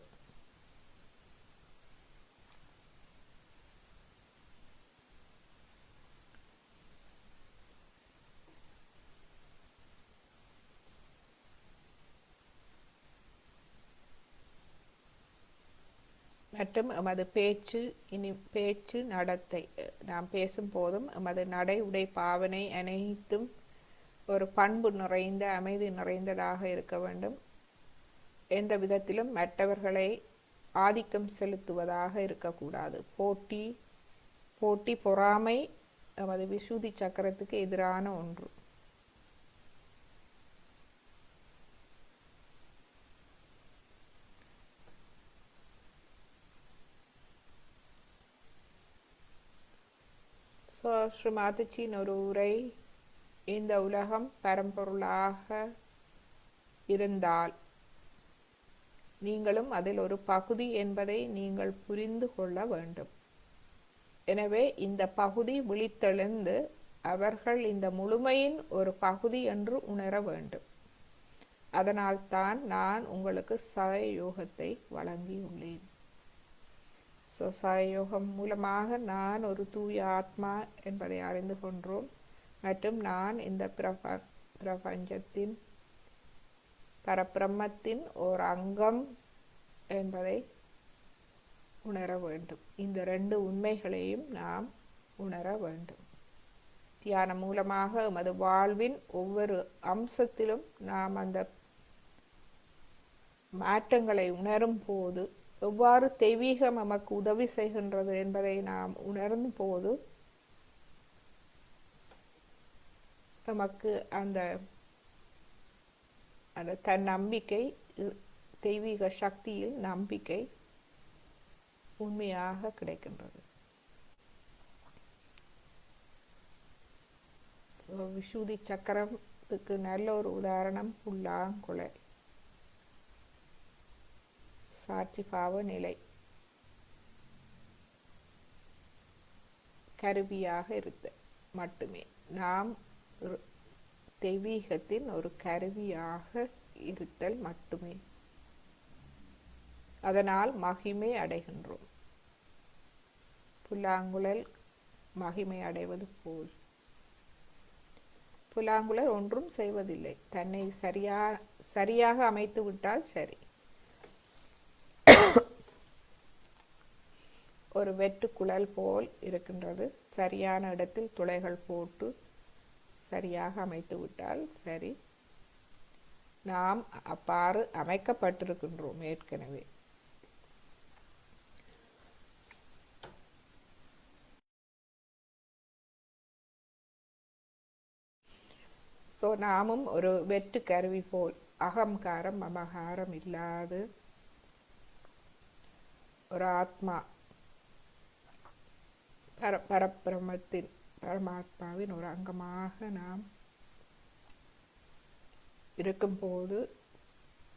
மற்றும் எமது பேச்சு நடத்தை, நாம் பேசும் போதும் எமது நடை உடை பாவனை அனைத்தும் ஒரு பண்பு நிறைந்த அமைதி நிறைந்ததாக இருக்க வேண்டும். எந்த விதத்திலும் மற்றவர்களை ஆதிக்கம் செலுத்துவதாக இருக்கக்கூடாது. போட்டி பொறாமை எமது விசுதி சக்கரத்துக்கு எதிரான ஒன்று. ஸ்ரீ மாதாஜியின் ஒரு உரை, இந்த உலகம் பரம்பொருளாக இருந்தால் நீங்களும் அதில் ஒரு பகுதி என்பதை நீங்கள் புரிந்து கொள்ள வேண்டும். எனவே இந்த பகுதி விழித்தெழுந்து அவர்கள் இந்த முழுமையின் ஒரு பகுதி என்று உணர வேண்டும். அதனால்தான் நான் உங்களுக்கு சகயோகத்தை வழங்கியுள்ளேன். சகயோகம் மூலமாக நான் ஒரு தூய ஆத்மா என்பதை அறிந்து கொண்டோம் மற்றும் நான் இந்த பிரபஞ்சத்தின் பரபிரம்மத்தின் ஓர் அங்கம் என்பதை உணர வேண்டும். இந்த ரெண்டு உண்மைகளையும் நாம் உணர வேண்டும். தியானம் மூலமாக எமது வாழ்வின் ஒவ்வொரு அம்சத்திலும் நாம் அந்த மாற்றங்களை உணரும் போது எவ்வாறு தெய்வீகம் நமக்கு உதவி செய்கின்றது என்பதை நாம் உணரும் போது நமக்கு அந்த அந்த தன்னம்பிக்கை, தெய்வீக சக்தியில் நம்பிக்கை உண்மையாக கிடைக்கின்றது. விசுதி சக்கரத்துக்கு நல்ல ஒரு உதாரணம் புல்லாங்குழல், சாட்சி பாவ நிலை, கருவியாக இருக்க மட்டுமே. நாம் தெய்வீகத்தின் ஒரு கருவியாக இருத்தல் மட்டுமே. அதனால் மகிமை அடைகின்றோம். புல்லாங்குழல் மகிமை அடைவது போல். புல்லாங்குழல் ஒன்றும் செய்வதில்லை, தன்னை சரியாக அமைத்து விட்டால் சரி. ஒரு வெற்றுக்குழல் போல் இருக்கின்றது. சரியான இடத்தில் துளைகள் போட்டு சரியாக அமைத்து விட்டால் சரி. நாம் அவ்வாறு அமைக்கப்பட்டிருக்கின்றோம் ஏற்கனவே. நாமும் ஒரு வெற்று கருவி போல், அகங்காரம் மமகாரம் இல்லாது ஒரு ஆத்மா, பரபிரமத்தின் பரமாத்மாவின் ஒரு அங்கமாக நாம் இருக்கும்போது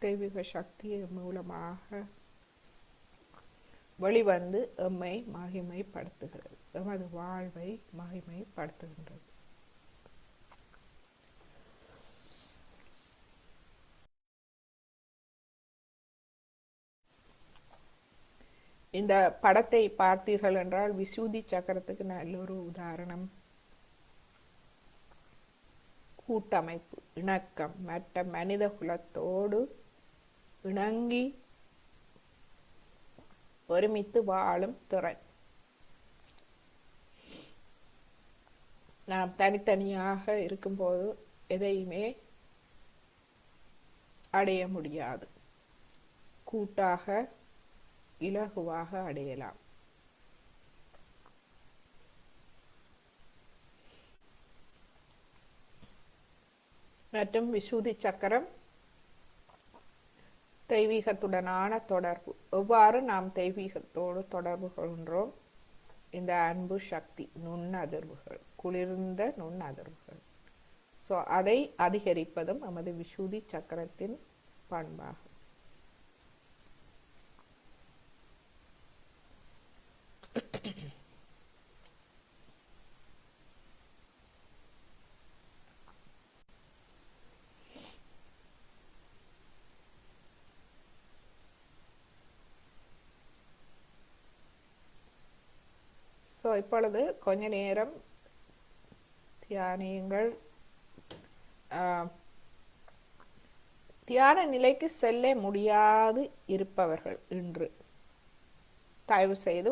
தெய்வீக சக்தி மூலமாக வெளிவந்து எம்மை மகிமைப்படுத்துகிறது, எமது வாழ்வை மகிமைப்படுத்துகின்றது. இந்த படத்தை பார்த்தீர்கள் என்றால் விசுதி சக்கரத்துக்கு நல்ல ஒரு உதாரணம். கூட்டமைப்பு, இணக்கம், மற்ற மனித குலத்தோடு இணங்கி ஒருமித்து வாழும் திறன். நாம் தனித்தனியாக இருக்கும்போது எதையுமே அடைய முடியாது. கூட்டாக இலகுவாக அடையலாம். மற்றும் விசுதி சக்கரம் தெய்வீகத்துடனான தொடர்பு. எவ்வாறு நாம் தெய்வீகத்தோடு தொடர்பு கொள்கின்றோம்? இந்த அன்பு சக்தி, நுண்ணதிர்வுகள், குளிர்ந்த நுண்ணதிர்வுகள். அதை அதிகரிப்பதும் நமது விசுதி சக்கரத்தின் பண்பாகும். இப்பொழுது கொஞ்ச நேரம் தியானியுங்கள். தியான நிலைக்கு செல்ல முடியாது இருப்பவர்கள் இன்று தயவு செய்து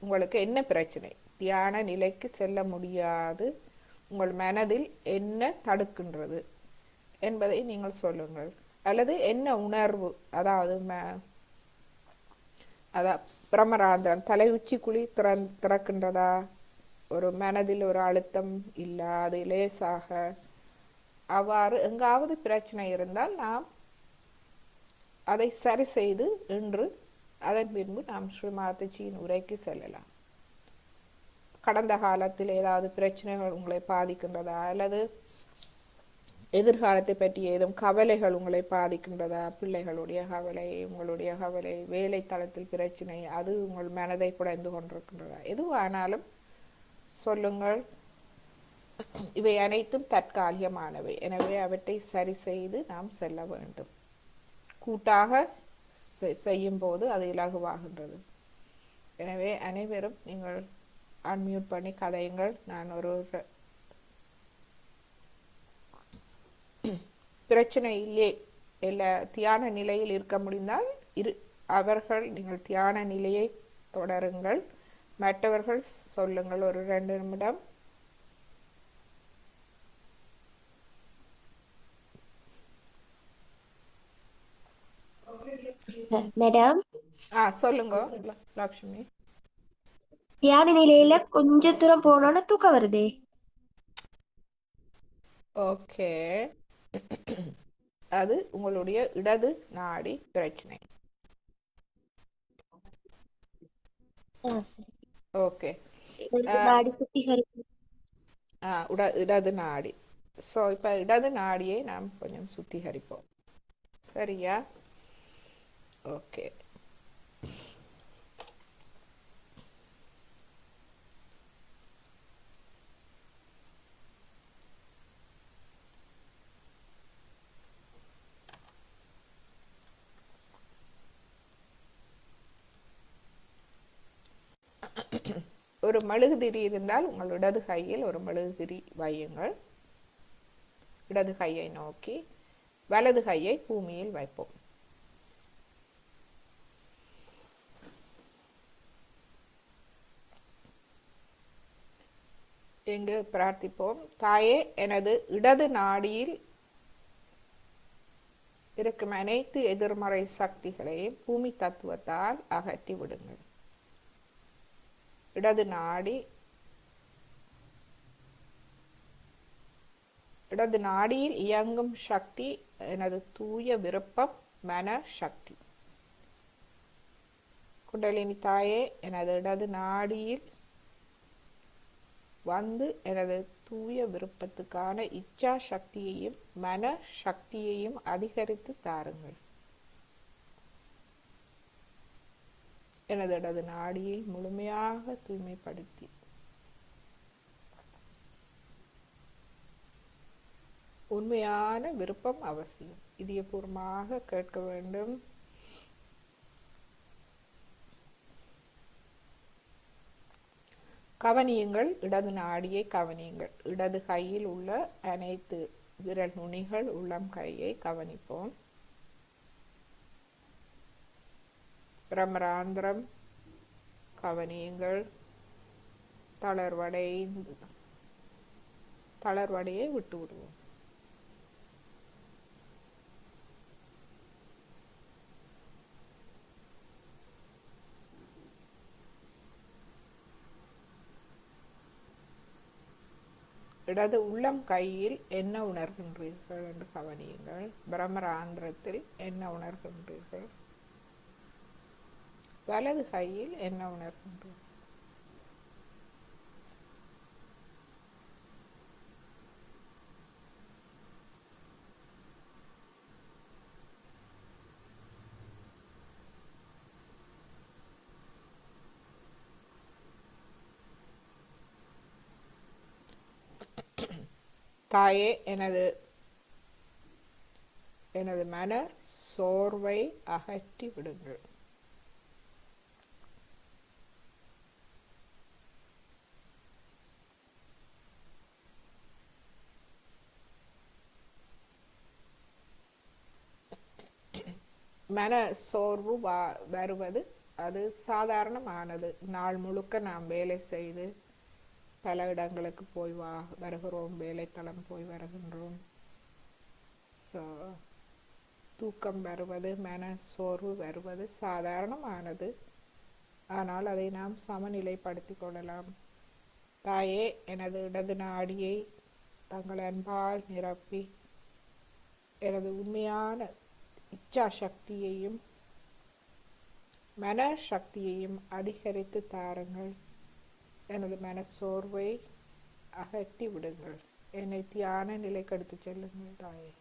உங்களுக்கு என்ன பிரச்சனை, தியான நிலைக்கு செல்ல முடியாது, உங்கள் மனதில் என்ன தடுக்கின்றது என்பதை நீங்கள் சொல்லுங்கள். அல்லது என்ன உணர்வு, அதாவது பிரமராந்திரம், தலை உச்சி குழி திறக்கின்றதா, ஒரு மனதில் ஒரு அழுத்தம் இல்லாது லேசாக, அவ்வாறு எங்காவது பிரச்சனை இருந்தால் நாம் அதை சரி செய்து இன்று அதன் பின்பு நாம் ஸ்ரீ மாதாஜியின் உரைக்கு செல்லலாம். கடந்த காலத்தில் ஏதாவது பிரச்சனைகள் உங்களை பாதிக்கின்றதா, அல்லது எதிர்காலத்தை பற்றி ஏதும் கவலைகள் உங்களை பாதிக்கின்றதா? பிள்ளைகளுடைய கவலை, உங்களுடைய கவலை, வேலை தளத்தில் பிரச்சனை, அது உங்கள் மனதை குடைந்து கொண்டிருக்கின்றதா? எதுவானாலும் சொல்லுங்கள். இவை அனைத்தும் தற்காலிகமானவை. எனவே அவற்றை சரி செய்து நாம் செல்ல வேண்டும். கூட்டாக செய்யும் போது அது இலகுவாகின்றது. எனவே அனைவரும் நீங்கள் அன்மியூட் பண்ணி கதையுங்கள். நான் ஒரு பிரச்சனை இல்லையே, எல்லா தியான நிலையில் இருக்க முடிந்தால் அவர்கள் நீங்கள் தியான நிலையை தொடருங்கள். மற்றவர்கள் சொல்லுங்கள் ஒரு 2 நிமிடம். மேடம் சொல்லுங்க லக்ஷ்மி. தியான நிலையில கொஞ்ச தூரம் போனோன்னு தூக்கம் வருதே. ஓகே, அது உங்களுடைய இடது நாடி பிரச்சனை. ஓகே, இடது நாடி. ஸோ இப்போ இடது நாடியை நாம் கொஞ்சம் சுத்திகரிப்போம். சரியா? ஓகே, ஒரு மெழுகுதிரி இருந்தால் உங்கள் இடது கையில் ஒரு மெழுகுதிரி வையுங்கள். இடது கையை நோக்கி வலது கையை பூமியில் வைப்போம். இங்கு பிரார்த்திப்போம். தாயே, எனது இடது நாடியில் இருக்கும் அனைத்து எதிர்மறை சக்திகளையும் பூமி தத்துவத்தால் அகற்றி விடுங்கள். இடது நாடியில் இயங்கும் சக்தி எனது தூய விருப்பம், மன சக்தி. குண்டலினி தாயே, எனது இடது நாடியில் வந்து எனது தூய விருப்பத்துக்கான இச்சா சக்தியையும் மன சக்தியையும் அதிகரித்து தாருங்கள். எனது இடது நாடியை முழுமையாக தூய்மைப்படுத்தி உண்மையான விருப்பம் அவசியம். இதயபூர்வமாக கேட்க வேண்டும். கவனியுங்கள், இடது நாடியை கவனியுங்கள். இடது கையில் உள்ள அனைத்து விரல் நுனிகள் உள்ளம் கையை கவனிப்போம். பிரமராந்திரம் கவனியுங்கள். தளர்வடையை விட்டு விடுவோம். இடது உள்ளம் கையில் என்ன உணர்கின்றீர்கள் என்று கவனியுங்கள். பிரமராந்திரத்தில் என்ன உணர்கின்றீர்கள்? வலது கையில் என்ன உணர்கின்றீர்கள்? தாயே, எனது மன சோர்வை அகற்றி விடுங்கள். மன சோர்வு வருவது அது சாதாரணமானது. நாள் முழுக்க நாம் வேலை செய்து பல இடங்களுக்கு போய் வருகிறோம், வேலைத்தளம் போய் வருகின்றோம். ஸோ தூக்கம் வருவது, மன சோர்வு வருவது சாதாரணமானது. ஆனால் அதை நாம் சமநிலைப்படுத்திக் கொள்ளலாம். தாயே, எனது இடது நாடியை தங்கள் அன்பால் நிரப்பி எனது உண்மையான இச்சா சக்தியையும் மன சக்தியையும் அதிகரித்து தாருங்கள். எனது மனச்சோர்வை அகற்றி விடுங்கள். என்னை தியான நிலைக்கு எடுத்துச் செல்லுங்கள் தாயே.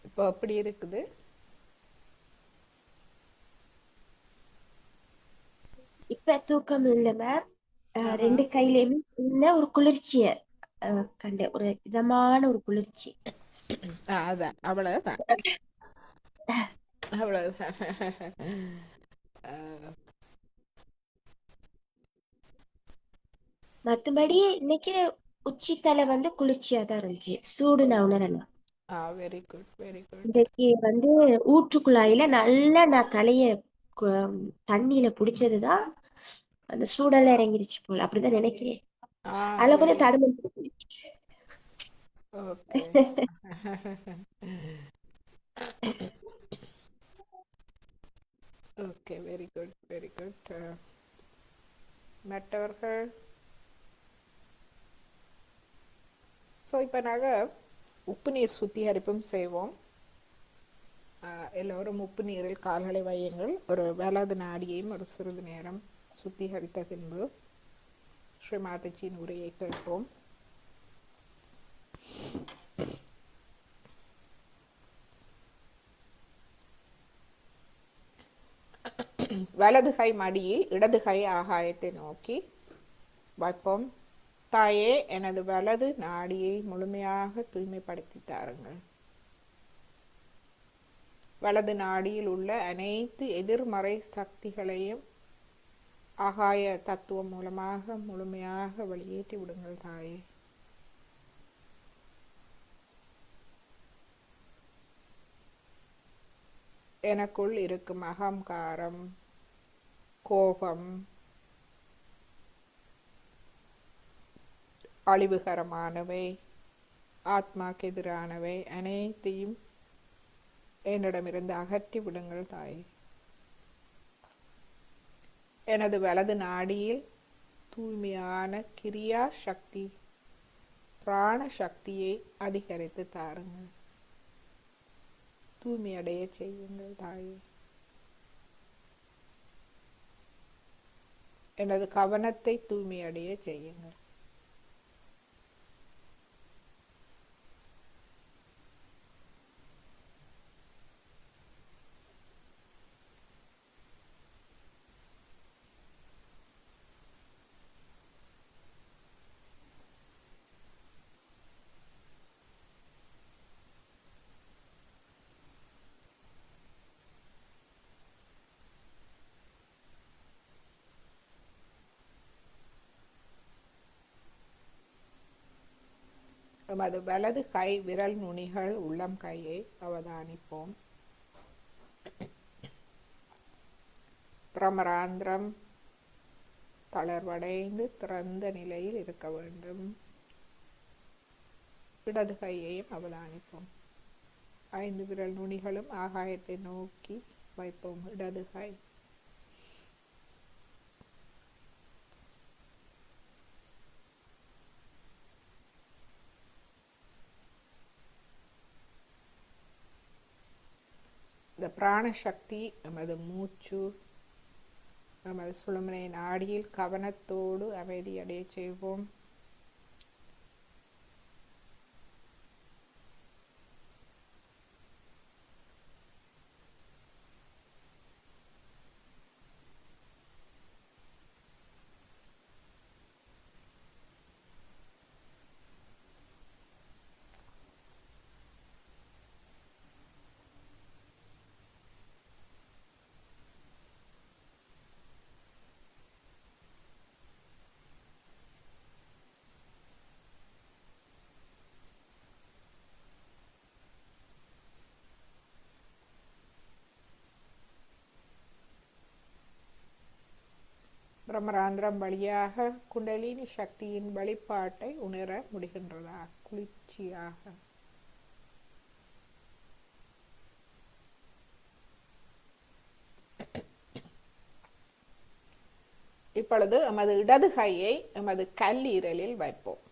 இப்போ எப்படி இருக்குது? இப்ப தூக்கம் இல்ல மேம். ரெண்டு கையிலயுமே சின்ன ஒரு குளிர்ச்சிய கண்ட ஒரு இதமான ஒரு குளிர்ச்சி. அதான் அவ்வளவுதான் அவ்வளவுதான். மத்தபடி இன்னைக்கு உச்சித்தலை குளிர்ச்சியா தான் இருந்துச்சு. சூடு நான் உணரல. Very good, very good. இன்னைக்கு ஊற்றுக்குழாயில நல்லா நான் தலைய தண்ணியில புடிச்சதுதான் அந்த சூடெல்லாம் இறங்கிருச்சு போல, அப்படிதான் நினைக்கிறேன். அதுல கொஞ்சம் தடுமை. Okay. Okay, very good, very good. மற்றவர்கள்? ஸோ இப்போ நாங்கள் உப்பு நீர் சுத்திகரிப்பும் செய்வோம். எல்லோரும் உப்பு நீரில் கால்களை வையுங்கள். ஒரு வலது நாடியையும் ஒரு சிறிது நேரம் சுத்திகரித்த பின்பு ஸ்ரீ மாதாஜியின் உரையை கேட்போம். வலது கை மடியில், இடது கை ஆகாயத்தை நோக்கி வைப்போம். தாயே, எனது வலது நாடியை முழுமையாக தூய்மைப்படுத்தி தாருங்கள். வலது நாடியில் உள்ள அனைத்து எதிர்மறை சக்திகளையும் ஆகாய தத்துவம் மூலமாக முழுமையாக வெளியேற்றி விடுங்கள் தாயே. எனக்குள் இருக்கும் அகங்காரம், கோபம், அழிவுகரமானவை, ஆத்மாக்கு எதிரானவை அனைத்தையும் என்னிடமிருந்து அகற்றி விடுங்கள் தாயே. எனது வலது நாடியில் தூய்மையான கிரியா சக்தி, பிராண சக்தியை அதிகரித்து தாருங்கள். தூய்மையடைய செய்யுங்கள் தாயே. எனது கவனத்தை தூய்மையடைய செய்யுங்கள். நமது வலது கை விரல் நுனிகள் உள்ளம் கையை அவதானிப்போம். பிரமராந்திரம் தளர்வடைந்து திறந்த நிலையில் இருக்க வேண்டும். இடது கையையும் அவதானிப்போம். 5 விரல் நுனிகளும் ஆகாயத்தை நோக்கி வைப்போம். இடது கை. இந்த பிராணசக்தி நமது மூச்சு, நமது சுழுமுனை நாடியில் கவனத்தோடு அமைதியடைய செய்வோம். பிரமராந்திரம் வழியாக குண்டலினி சக்தியின் வெளிப்பாட்டை உணர முடிகின்றதா? குளிர்ச்சியாக. இப்பொழுது எமது இடது கையை எமது கல்லீரலில் வைப்போம்.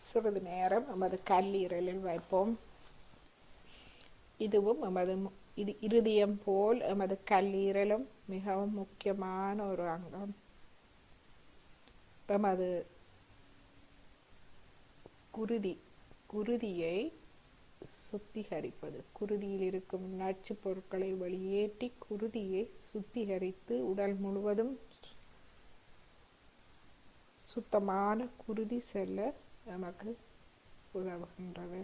சிறிது நேரம் எமது கல்லீரலில் வைப்போம். இதுவும் இது இருதயம் போல் எமது கல்லீரலும் மிகவும் முக்கியமான ஒரு அங்கம். எமது குருதியை சுத்திகரிப்பது, குருதியில் இருக்கும் நச்சு பொருட்களை வெளியேற்றி குருதியை சுத்திகரித்து உடல் முழுவதும் சுத்தமான குருதி செல்ல நமக்கு உதவுகின்றது.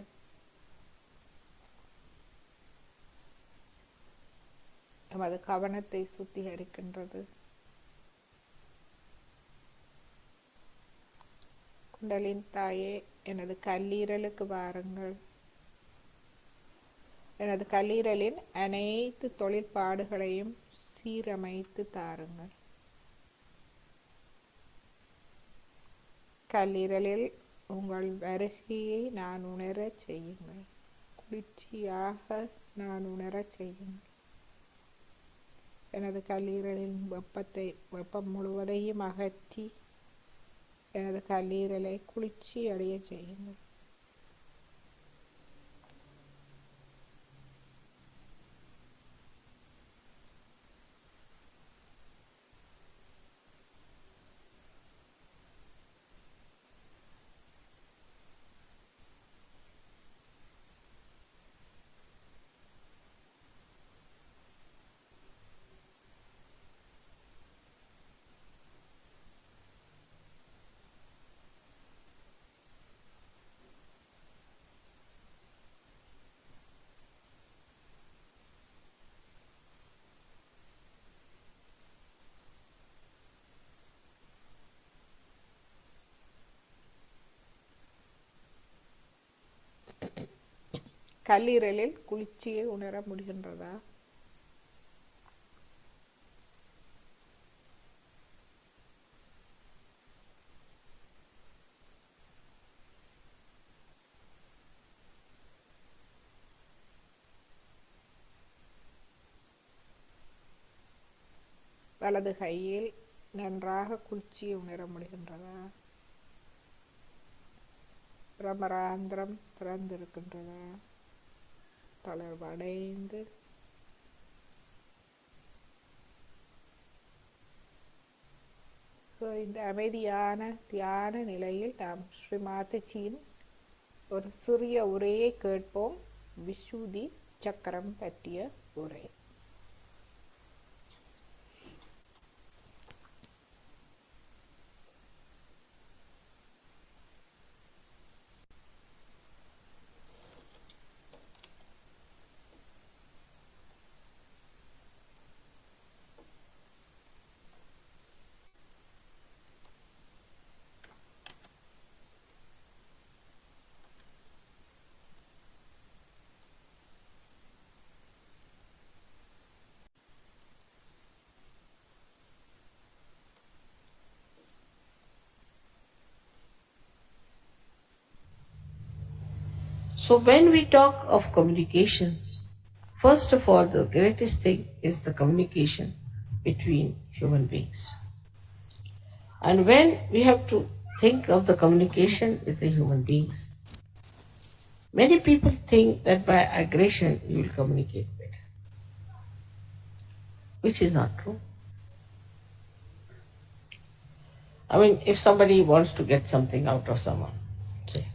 நமது கவனத்தை சுத்திகரிக்கின்றது. குண்டலின் தாயே, எனது கல்லீரலுக்கு வாருங்கள். எனது கல்லீரலின் அனைத்து தொழிற்பாடுகளையும் சீரமைத்து தாருங்கள். கல்லீரலில் உங்கள் வருகையை நான் உணரச் செய்யுங்கள். குளிர்ச்சியாக நான் உணரச் செய்யுங்கள். எனது கல்லீரலின் வெப்பம் முழுவதையும் அகற்றி எனது கல்லீரலை குளிர்ச்சி அடைய செய்யுங்கள். கல்லீரலில் குளிர்ச்சியை உணர முடிகின்றதா? வலது கையில் நன்றாக குளிர்ச்சியை உணர முடிகின்றதா? பிரமராந்திரம் திறந்திருக்கின்றதா? தளர்வடைந்து இந்த அமைதியான தியான நிலையில் நாம் ஸ்ரீ மாதாஜியின் ஒரு சிறிய உரையை கேட்போம். விசுதி சக்கரம் பற்றிய உரை. So when we talk of communications, first of all, the greatest thing is the communication between human beings. And when we have to think of the communication with the human beings, many people think that by aggression you will communicate better, which is not true. I mean, if somebody wants to get something out of someone, say,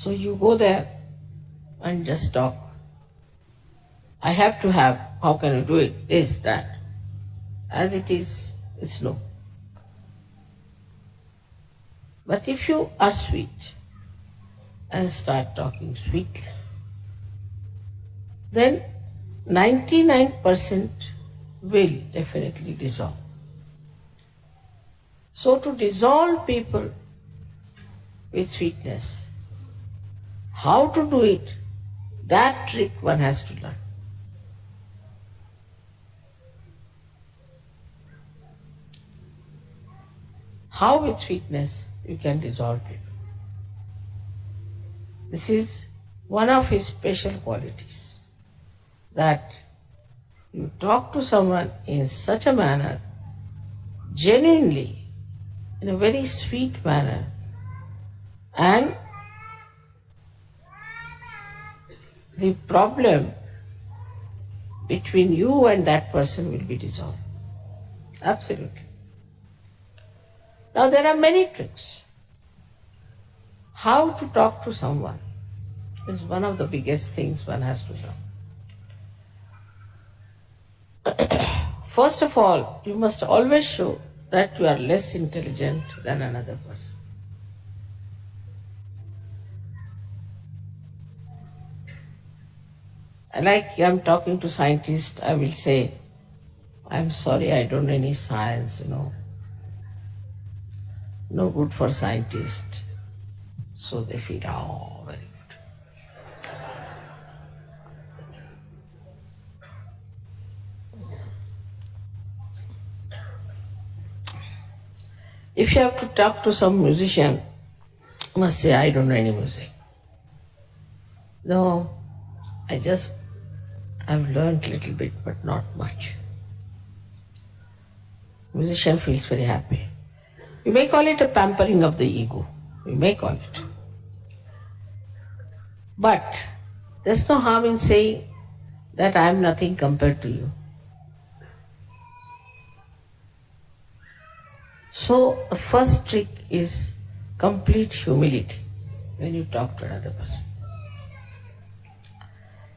so you go there and just talk. I have to have, how can I do it? This, that. As it is, it's no. But if you are sweet and start talking sweetly, then 99% will definitely dissolve. So to dissolve people with sweetness, how to do it, that trick one has to learn. how with sweetness you can dissolve people. This is one of his special qualities, that you talk to someone in such a manner, genuinely, in a very sweet manner, and the problem between you and that person will be dissolved. Absolutely. Now there are many tricks. How to talk to someone is one of the biggest things one has to learn. First of all, you must always show that you are less intelligent than another person. Like I'm talking to scientists, I will say, I'm sorry, I don't know any science, No good for scientists. So they feel, oh, very good. If you have to talk to some musician, you must say, I don't know any music. No, I've learned a little bit, but not much. Musician feels very happy. You may call it a pampering of the ego. You may call it. But there's no harm in saying that I am nothing compared to you. So the first trick is complete humility when you talk to another person.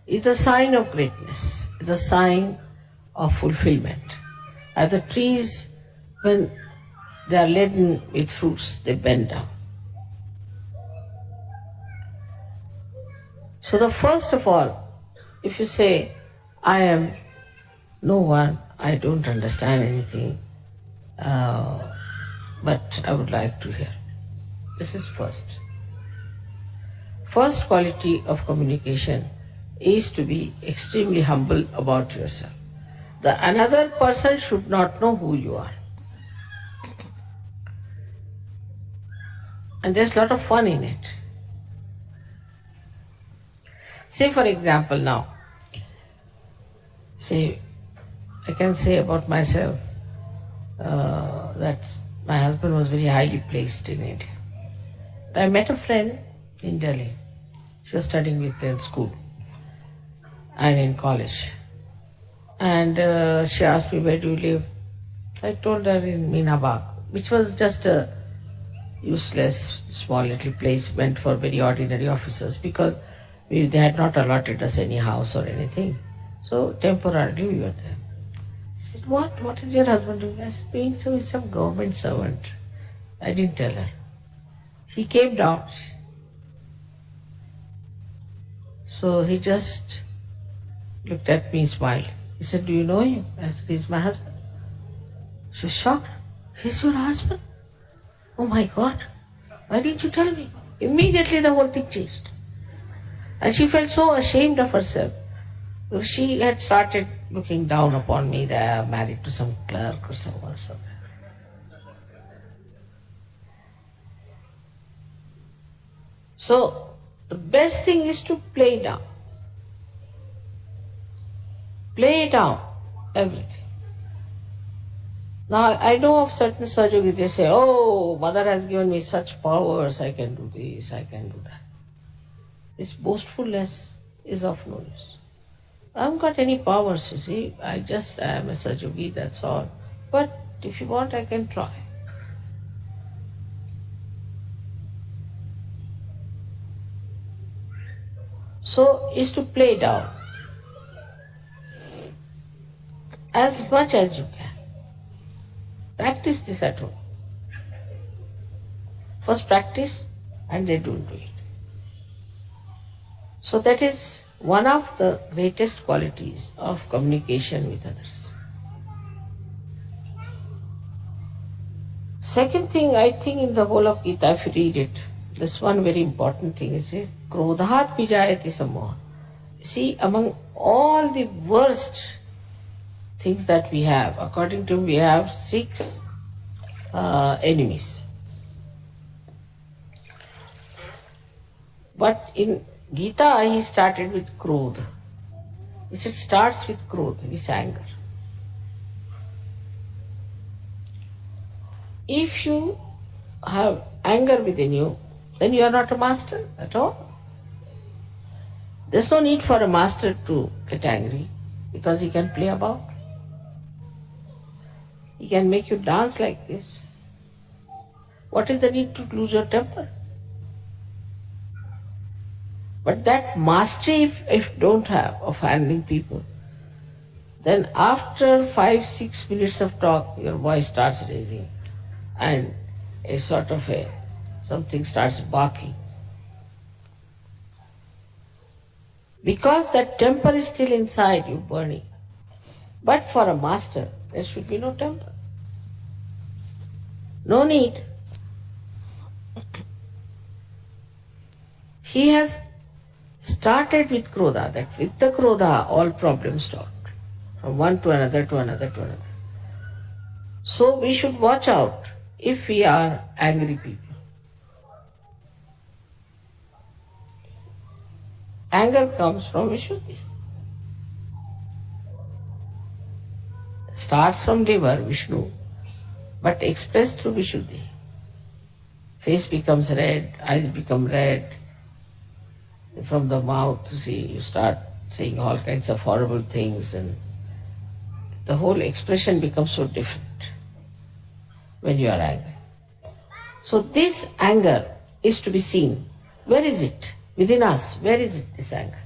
It's a sign of greatness. It's a sign of fulfillment. As the trees, when they are laden with fruits, they bend down. So the first of all, if you say, I am no one, I don't understand anything, but I would like to hear. This is first. First quality of communication is to be extremely humble about yourself. Another person should not know who you are. And there's a lot of fun in it. Say for example now, I can say about myself that my husband was very highly placed in India. I met a friend in Delhi. She was studying with me in school and in college. And she asked me, where do you live? I told her in Minabag, which was just a useless, small little place meant for very ordinary officers, because they had not allotted us any house or anything. So temporarily we were there. She said, what is your husband doing? I said, being so is some government servant. I didn't tell her. He came down. So he just looked at me, smiled. He said, do you know him? I said, he's my husband. She was shocked. He's your husband? Oh my God, why didn't you tell me? Immediately the whole thing changed. And she felt so ashamed of herself. She had started looking down upon me that I'm married to some clerk or someone or something. So the best thing is to play down. Play down everything. Now I know of certain surgeries, they say, oh, mother has given me such powers, I can do this, I can do that. This boastfulness is of no use. I haven't got any powers, you see. I just am a Sajogi, that's all. But if you want, I can try. So, is to play down as much as you can. Practice this at home. First practice and then don't do it. So that is one of the greatest qualities of communication with others. Second thing, I think in the whole of Gita, if you read it, this one very important thing is Krodhat Vijayati Samoha. See, among all the worst things that we have, according to him, we have 6 enemies. But in Gita, he started with Krodha. He said, starts with Krodha, with anger. If you have anger within you, then you are not a master at all. There's no need for a master to get angry because he can play about. He can make you dance like this. What is the need to lose your temper? But that mastery, if you don't have of handling people, then after 5-6 minutes of talk, your voice starts raising and a sort of something starts barking. Because that temper is still inside you burning. But for a master, there should be no temper. No need. He has started with Krodha, that with the Krodha all problems start. From one to another to another to another. So we should watch out if we are angry people. Anger comes from Vishuddhi. Starts from liver, Vishnu, but expressed through Vishuddhi. Face becomes red, eyes become red. From the mouth, you start saying all kinds of horrible things, and the whole expression becomes so different when you are angry. So this anger is to be seen. Where is it? Within us, where is it, this anger?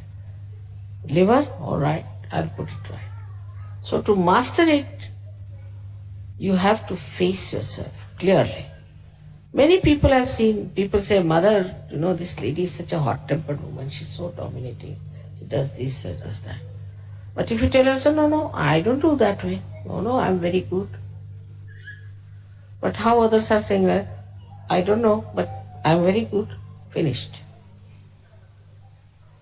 Liver? All right, I'll put it right. So to master it, you have to face yourself clearly. Many people have seen, people say, Mother, this lady is such a hot-tempered woman, she's so dominating. She does this, she does that. But if you tell her, no, I don't do that way. No, I'm very good. But how others are saying that? I don't know, but I'm very good. Finished.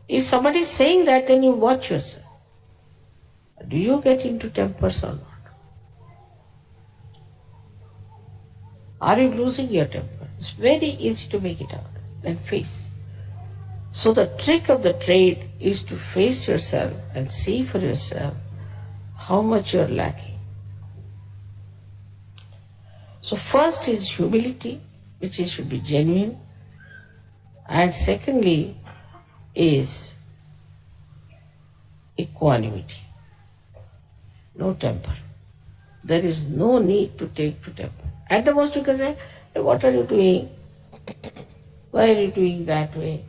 If somebody is saying that, then you watch yourself. Do you get into tempers or not? Are you losing your temper? It's very easy to make it out and face. So the trick of the trade is to face yourself and see for yourself how much you're lacking. So first is humility, which should be genuine. And secondly is equanimity. No temper. There is no need to take to temper. At the most you can say, what are you doing? Why are you doing that way?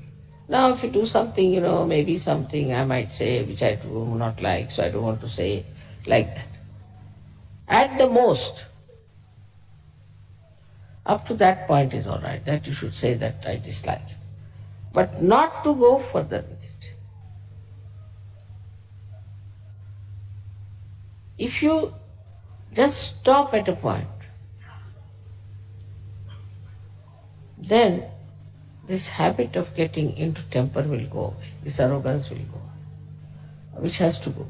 Now if you do something, maybe something I might say which I do not like, so I don't want to say like that. At the most, up to that point is all right, that you should say that I dislike it. But not to go further with it. If you just stop at a point, then this habit of getting into temper will go away. This arrogance will go away. Which has to go?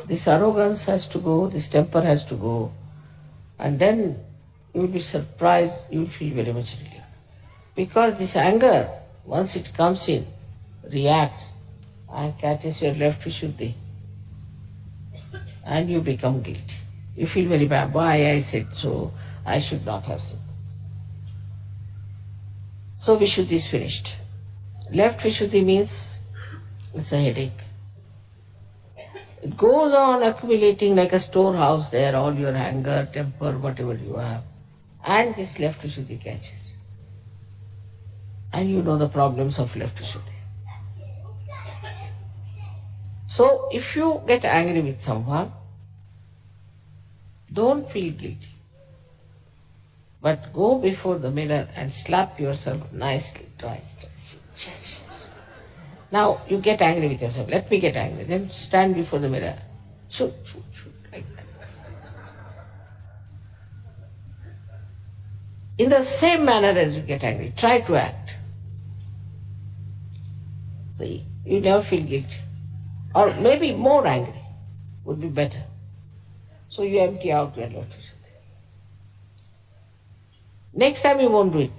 This arrogance has to go, this temper has to go, and then you will be surprised, you will feel very much relieved. Because this anger, once it comes in, reacts and catches your left Vishuddhi, and you become guilty. You feel very bad. Why I said so? I should not have said. So Vishuddhi is finished. Left Vishuddhi means it's a headache. It goes on accumulating like a storehouse there, all your anger, temper, whatever you have. And this left Vishuddhi catches. And you know the problems of left Vishuddhi. So if you get angry with someone, don't feel guilty. But go before the mirror and slap yourself nicely twice. Now you get angry with yourself. Let me get angry. Then stand before the mirror. Shoot, like that. In the same manner as you get angry, try to act. See, you never feel guilty. Or maybe more angry would be better. So you empty out your left Vishuddhi. Next time you won't do it.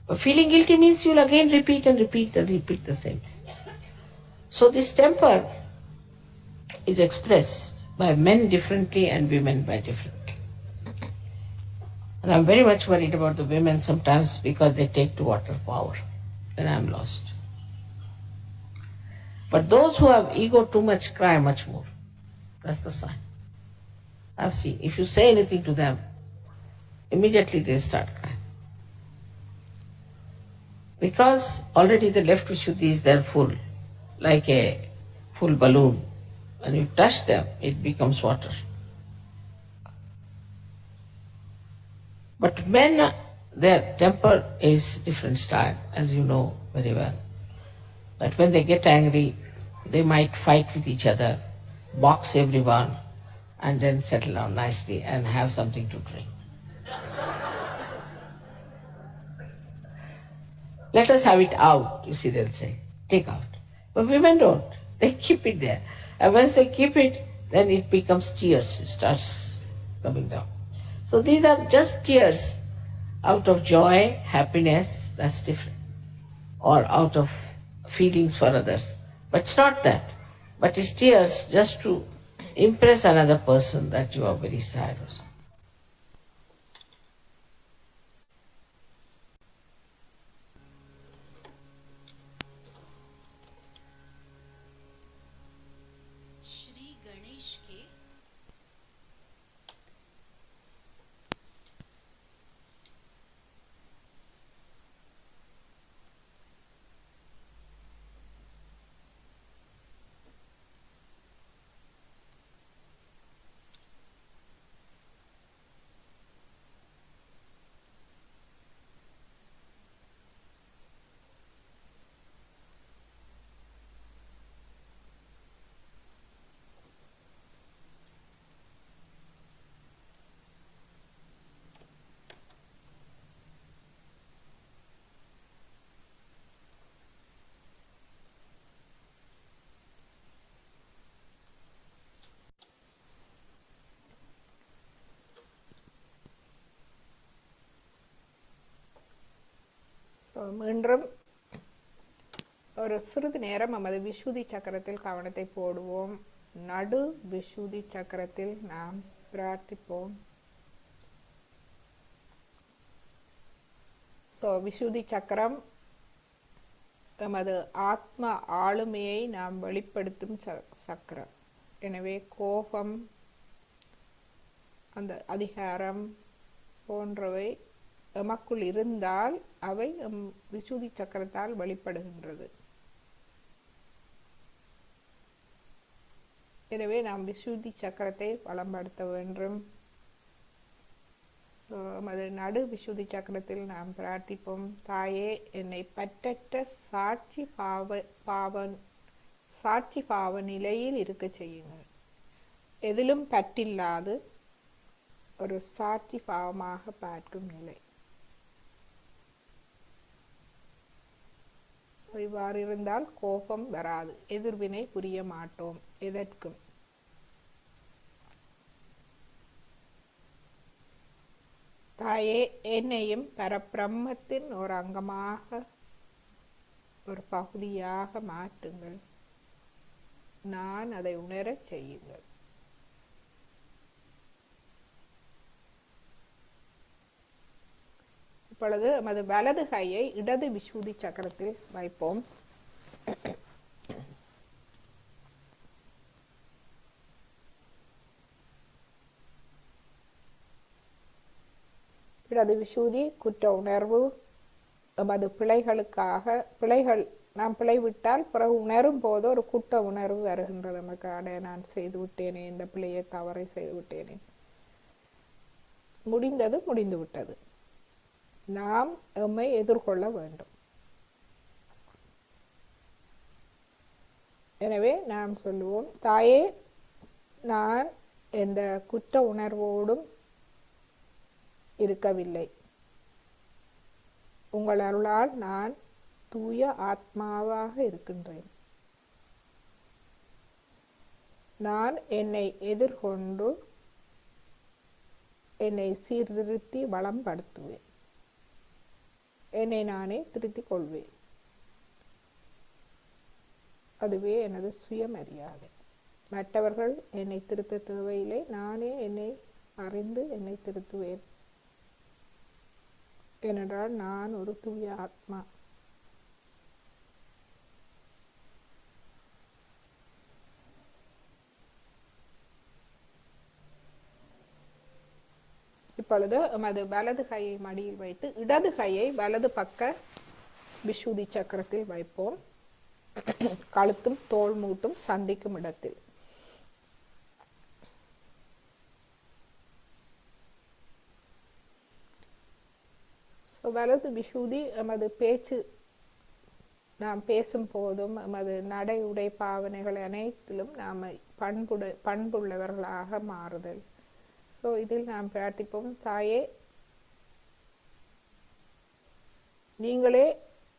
But feeling guilty means you'll again repeat and repeat and repeat the same thing. So this temper is expressed by men differently and women by differently. And I'm very much worried about the women sometimes because they take to water power. Then I'm lost. But those who have ego too much cry much more. That's the sign. I've seen. If you say anything to them, immediately they start crying. Because already the left Vishuddhi is there full, like a full balloon. When you touch them, it becomes water. But men, their temper is different style, as you know very well. That when they get angry, they might fight with each other, box everyone, and then settle down nicely and have something to drink. Let us have it out, you see, they'll say. Take out. But women don't. They keep it there. And once they keep it, then it becomes tears. It starts coming down. So these are just tears out of joy, happiness, that's different. Or out of feelings for others. But it's not that. But it's tears just to impress another person that you are very sad or something. Shri Ganesh के மீண்டும் ஒரு சிறிது நேரம் நமது விஷுதி சக்கரத்தில் கவனத்தை போடுவோம். நடு விஷுதி சக்கரத்தில் நாம் பிரார்த்திப்போம். விஷுதி சக்கரம் நமது ஆத்ம ஆளுமையை நாம் வெளிப்படுத்தும் சக்கரம். எனவே கோபம், அந்த அதிகாரம் போன்றவை எமக்குள் இருந்தால் அவை விஷுதி சக்கரத்தால் வெளிப்படுகின்றது. எனவே நாம் விஷுதி சக்கரத்தை வளம்படுத்த வேண்டும். நமது நடு விஷுதி சக்கரத்தில் நாம் பிரார்த்திப்போம். தாயே, என்னை பற்றற்ற சாட்சி பாவ நிலையில் இருக்க செய்யுங்கள். எதிலும் பற்றில்லாது ஒரு சாட்சி பாவமாக பார்க்கும் நிலை. இவ்வாறு இருந்தால் கோபம் வராது, எதிர்வினை புரிய மாட்டோம் எதற்கும். தாயே, என்னையும் பரபிரம்மத்தின் ஒரு அங்கமாக, ஒரு பகுதியாக மாற்றுங்கள். நான் அதை உணரச் செய்யுங்கள். இப்பொழுது நமது வலது கையை இடது விஷுதி சக்கரத்தில் வைப்போம். இடது விஷுதி குற்ற உணர்வு, நமது பிழைகளுக்காக நாம் பிழை விட்டால் பிறகு உணரும் போது ஒரு குற்ற உணர்வு வருகின்றது நமக்கு. அடைய நான் செய்து விட்டேனே, இந்த பிழையை தவறை செய்து விட்டேனே, முடிந்தது முடிந்து விட்டது. நாம் எம்மை எதிர்கொள்ள வேண்டும். எனவே நாம் சொல்லுவோம், தாயே, நான் எந்த குற்ற உணர்வோடும் இருக்கவில்லை. உங்கள் அருளால் நான் தூய ஆத்மாவாக இருக்கின்றேன். நான் என்னை எதிர்கொண்டு என்னை சீர்திருத்தி வளம்படுத்துவேன். என்னை நானே திருத்திக் கொள்வேன். அதுவே எனது சுயமரியாதை. மற்றவர்கள் என்னை திருத்த தேவையில்லை. நானே என்னை அறிந்து என்னை திருத்துவேன். ஏனென்றால் நான் ஒரு தூய ஆத்மா. இப்பொழுது எமது வலது கையை மடியில் வைத்து இடது கையை வலது பக்க விசுதி சக்கரத்தில் வைப்போம். கழுத்தும் தோள் மூட்டும் சந்திக்கும் இடத்தில். வலது விசுதி எமது பேச்சு, நாம் பேசும் போதும் எமது நடை உடை பாவனைகள் அனைத்திலும் நாம் பண்புள்ளவர்களாக மாறுதல். இதில் நாம் பிரார்த்திப்போம். தாயே, நீங்களே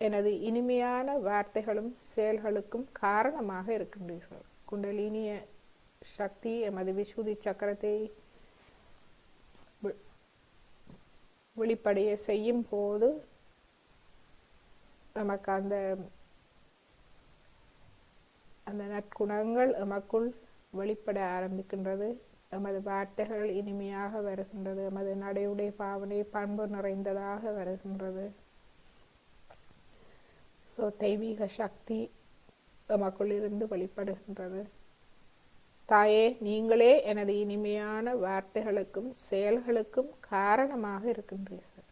எனது இனிமையான வார்த்தைகளும் செயல்களுக்கும் காரணமாக இருக்கின்றீர்கள். குண்டலினிய சக்தி எமது விசுதி சக்கரத்தை வெளிப்படைய செய்யும் போது நமக்கு அந்த நற்குணங்கள் எமக்குள் வெளிப்பட ஆரம்பிக்கின்றது. எமது வார்த்தைகள் இனிமையாக வருகின்றது. எமது நடையுடைய பாவனை பண்பு நிறைந்ததாக வருகின்றது. தெய்வீக சக்தி எமக்குள் இருந்து வெளிப்படுகின்றது. தாயே, நீங்களே எனது இனிமையான வார்த்தைகளுக்கும் செயல்களுக்கும் காரணமாக இருக்கின்றீர்கள்.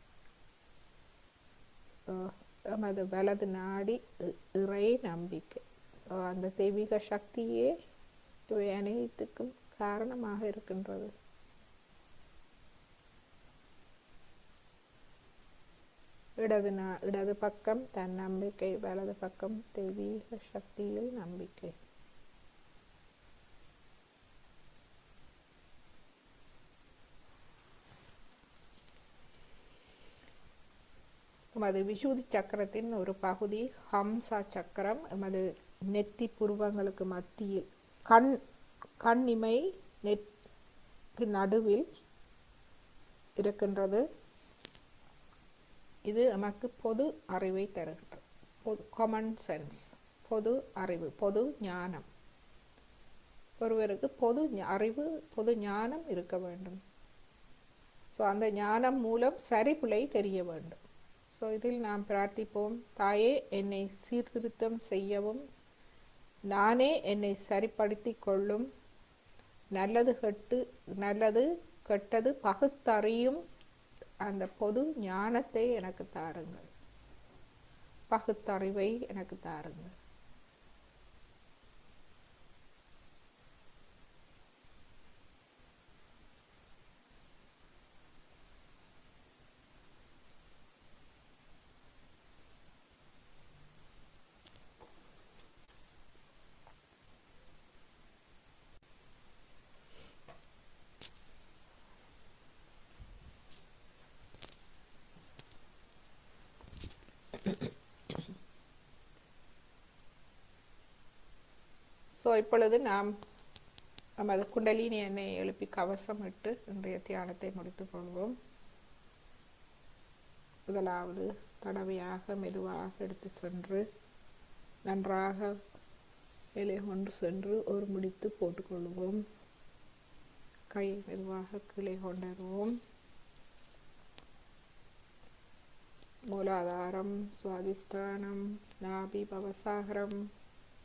எமது வலது நாடி இறை நம்பிக்கை. அந்த தெய்வீக சக்தியே இவை அனைத்துக்கும் காரணமாக இருக்கின்றது. இடது பக்கம் தன் நம்பிக்கை, வலது பக்கம் தெய்வீக சக்தியில் நம்பிக்கை. எமது விசுதி சக்கரத்தின் ஒரு பகுதி ஹம்சா சக்கரம் எமது நெத்தி புருவங்களுக்கு மத்தியில் கண்ணிமை நெற்கு நடுவில் இருக்கின்றது. இது நமக்கு பொது அறிவை தருகின்றது. காமன் சென்ஸ், பொது அறிவு, பொது ஞானம். ஒருவருக்கு பொது அறிவு, பொது ஞானம் இருக்க வேண்டும். அந்த ஞானம் மூலம் சரிபிழை தெரிய வேண்டும். இதில் நாம் பிரார்த்திப்போம். தாயே, என்னை சீர்திருத்தம் செய்யவும், நானே என்னை சரிப்படுத்திக் கொள்ளும், நல்லது கெட்டது பகுத்தறியும் அந்த பொது ஞானத்தை எனக்கு தாருங்கள். பகுத்தறிவை எனக்கு தாருங்கள். இப்பொழுது நாம் நமது குண்டலினி எண்ணெயை எழுப்பி கவசம் இட்டு இன்றைய தியானத்தை முடித்துக் கொள்வோம். முதலாவது தடவையாக மெதுவாக எடுத்து சென்று நன்றாக மேலே கொண்டு சென்று ஒரு முடித்து போட்டுக்கொள்வோம். கை மெதுவாக கீழே கொண்டு வருவோம். மூலாதாரம், சுவாதிஷ்டானம், நாபி, பவசாகரம்,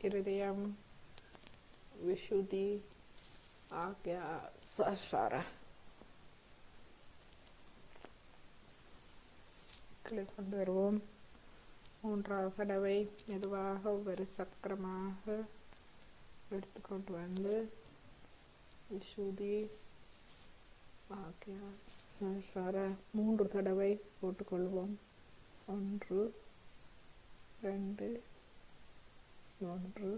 இருதயம், விசுதி, ஆக்யா, சஹஸ்ரார. கீழே கொண்டு வருவோம். மூன்றாவது தடவை மெதுவாக ஒவ்வொரு சக்கரமாக எடுத்துக்கொண்டு வந்து விசுதி, ஆக்யா, சஹஸ்ரார 3 தடவை போட்டுக்கொள்வோம். 1 2 3.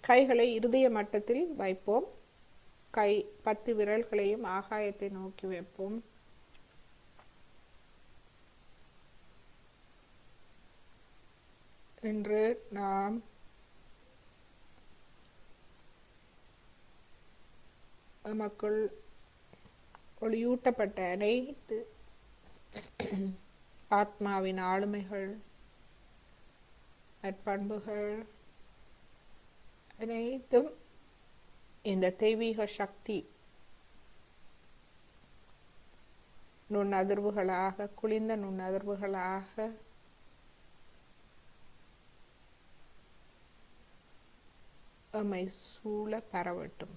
கைகளை இருதய மட்டத்தில் வைப்போம். 10 விரல்களையும் ஆகாயத்தை நோக்கி வைப்போம். இன்று நாம் நமக்குள் ஒளியூட்டப்பட்ட அனைத்து ஆத்மாவின் ஆளுமைகள், நற்பண்புகள் அனைத்தும் இந்த தெய்வீக சக்தி நுண்ணதிர்வுகளாக, குளிர்ந்த நுண்ணதிர்வுகளாக எம்மை சூழ பரவட்டும்.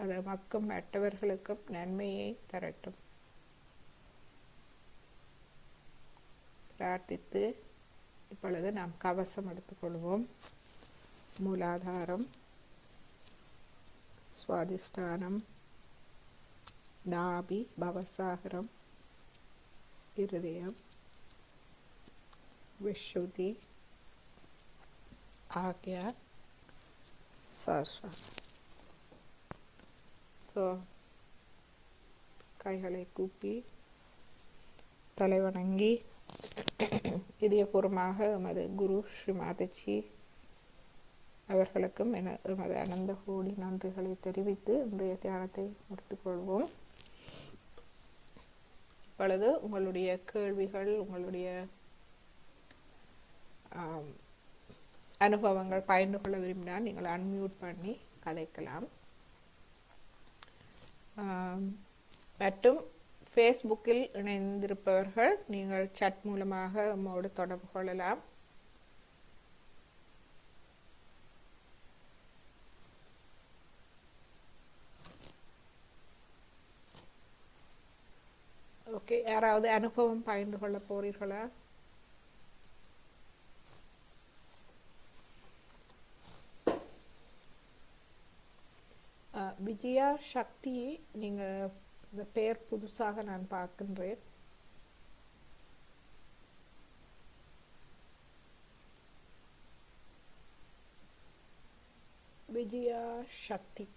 அது மக்கும் மற்றவர்களுக்கும் நன்மையை தரட்டும். பிரார்த்தித்து இப்பொழுது நாம் கவசம் எடுத்துக்கொள்வோம். மூலாதாரம், சுவாதிஷ்டானம், நாபி, பவசாகரம், இருதயம், விஷுதி, ஆக்யா, சாஸ்வா. ஸோ கைகளை கூப்பி தலைவணங்கி இதயபூர்வமாக எமது குரு ஸ்ரீ மாதஜி அவர்களுக்கும் எமது அனந்த கோடி நன்றிகளை தெரிவித்து இன்றைய தியானத்தை முடித்துக்கொள்வோம். இப்பொழுது உங்களுடைய கேள்விகள், உங்களுடைய அனுபவங்கள் பகிர்ந்து கொள்ள விரும்பினால் நீங்கள் அன்மியூட் பண்ணி கதைக்கலாம். மற்றும் ஃபேஸ்புக்கில் இணைந்திருப்பவர்கள் நீங்கள் chat மூலமாக நம்மோடு தொடர்பு கொள்ளலாம். ஓகே, யாராவது அனுபவம் பகிர்ந்து கொள்ள போறீர்களா? விஜயா சக்தி, நீங்க இந்த பெயர் புதுசாக நான் பார்க்கின்றேன். விஜயா சக்தி.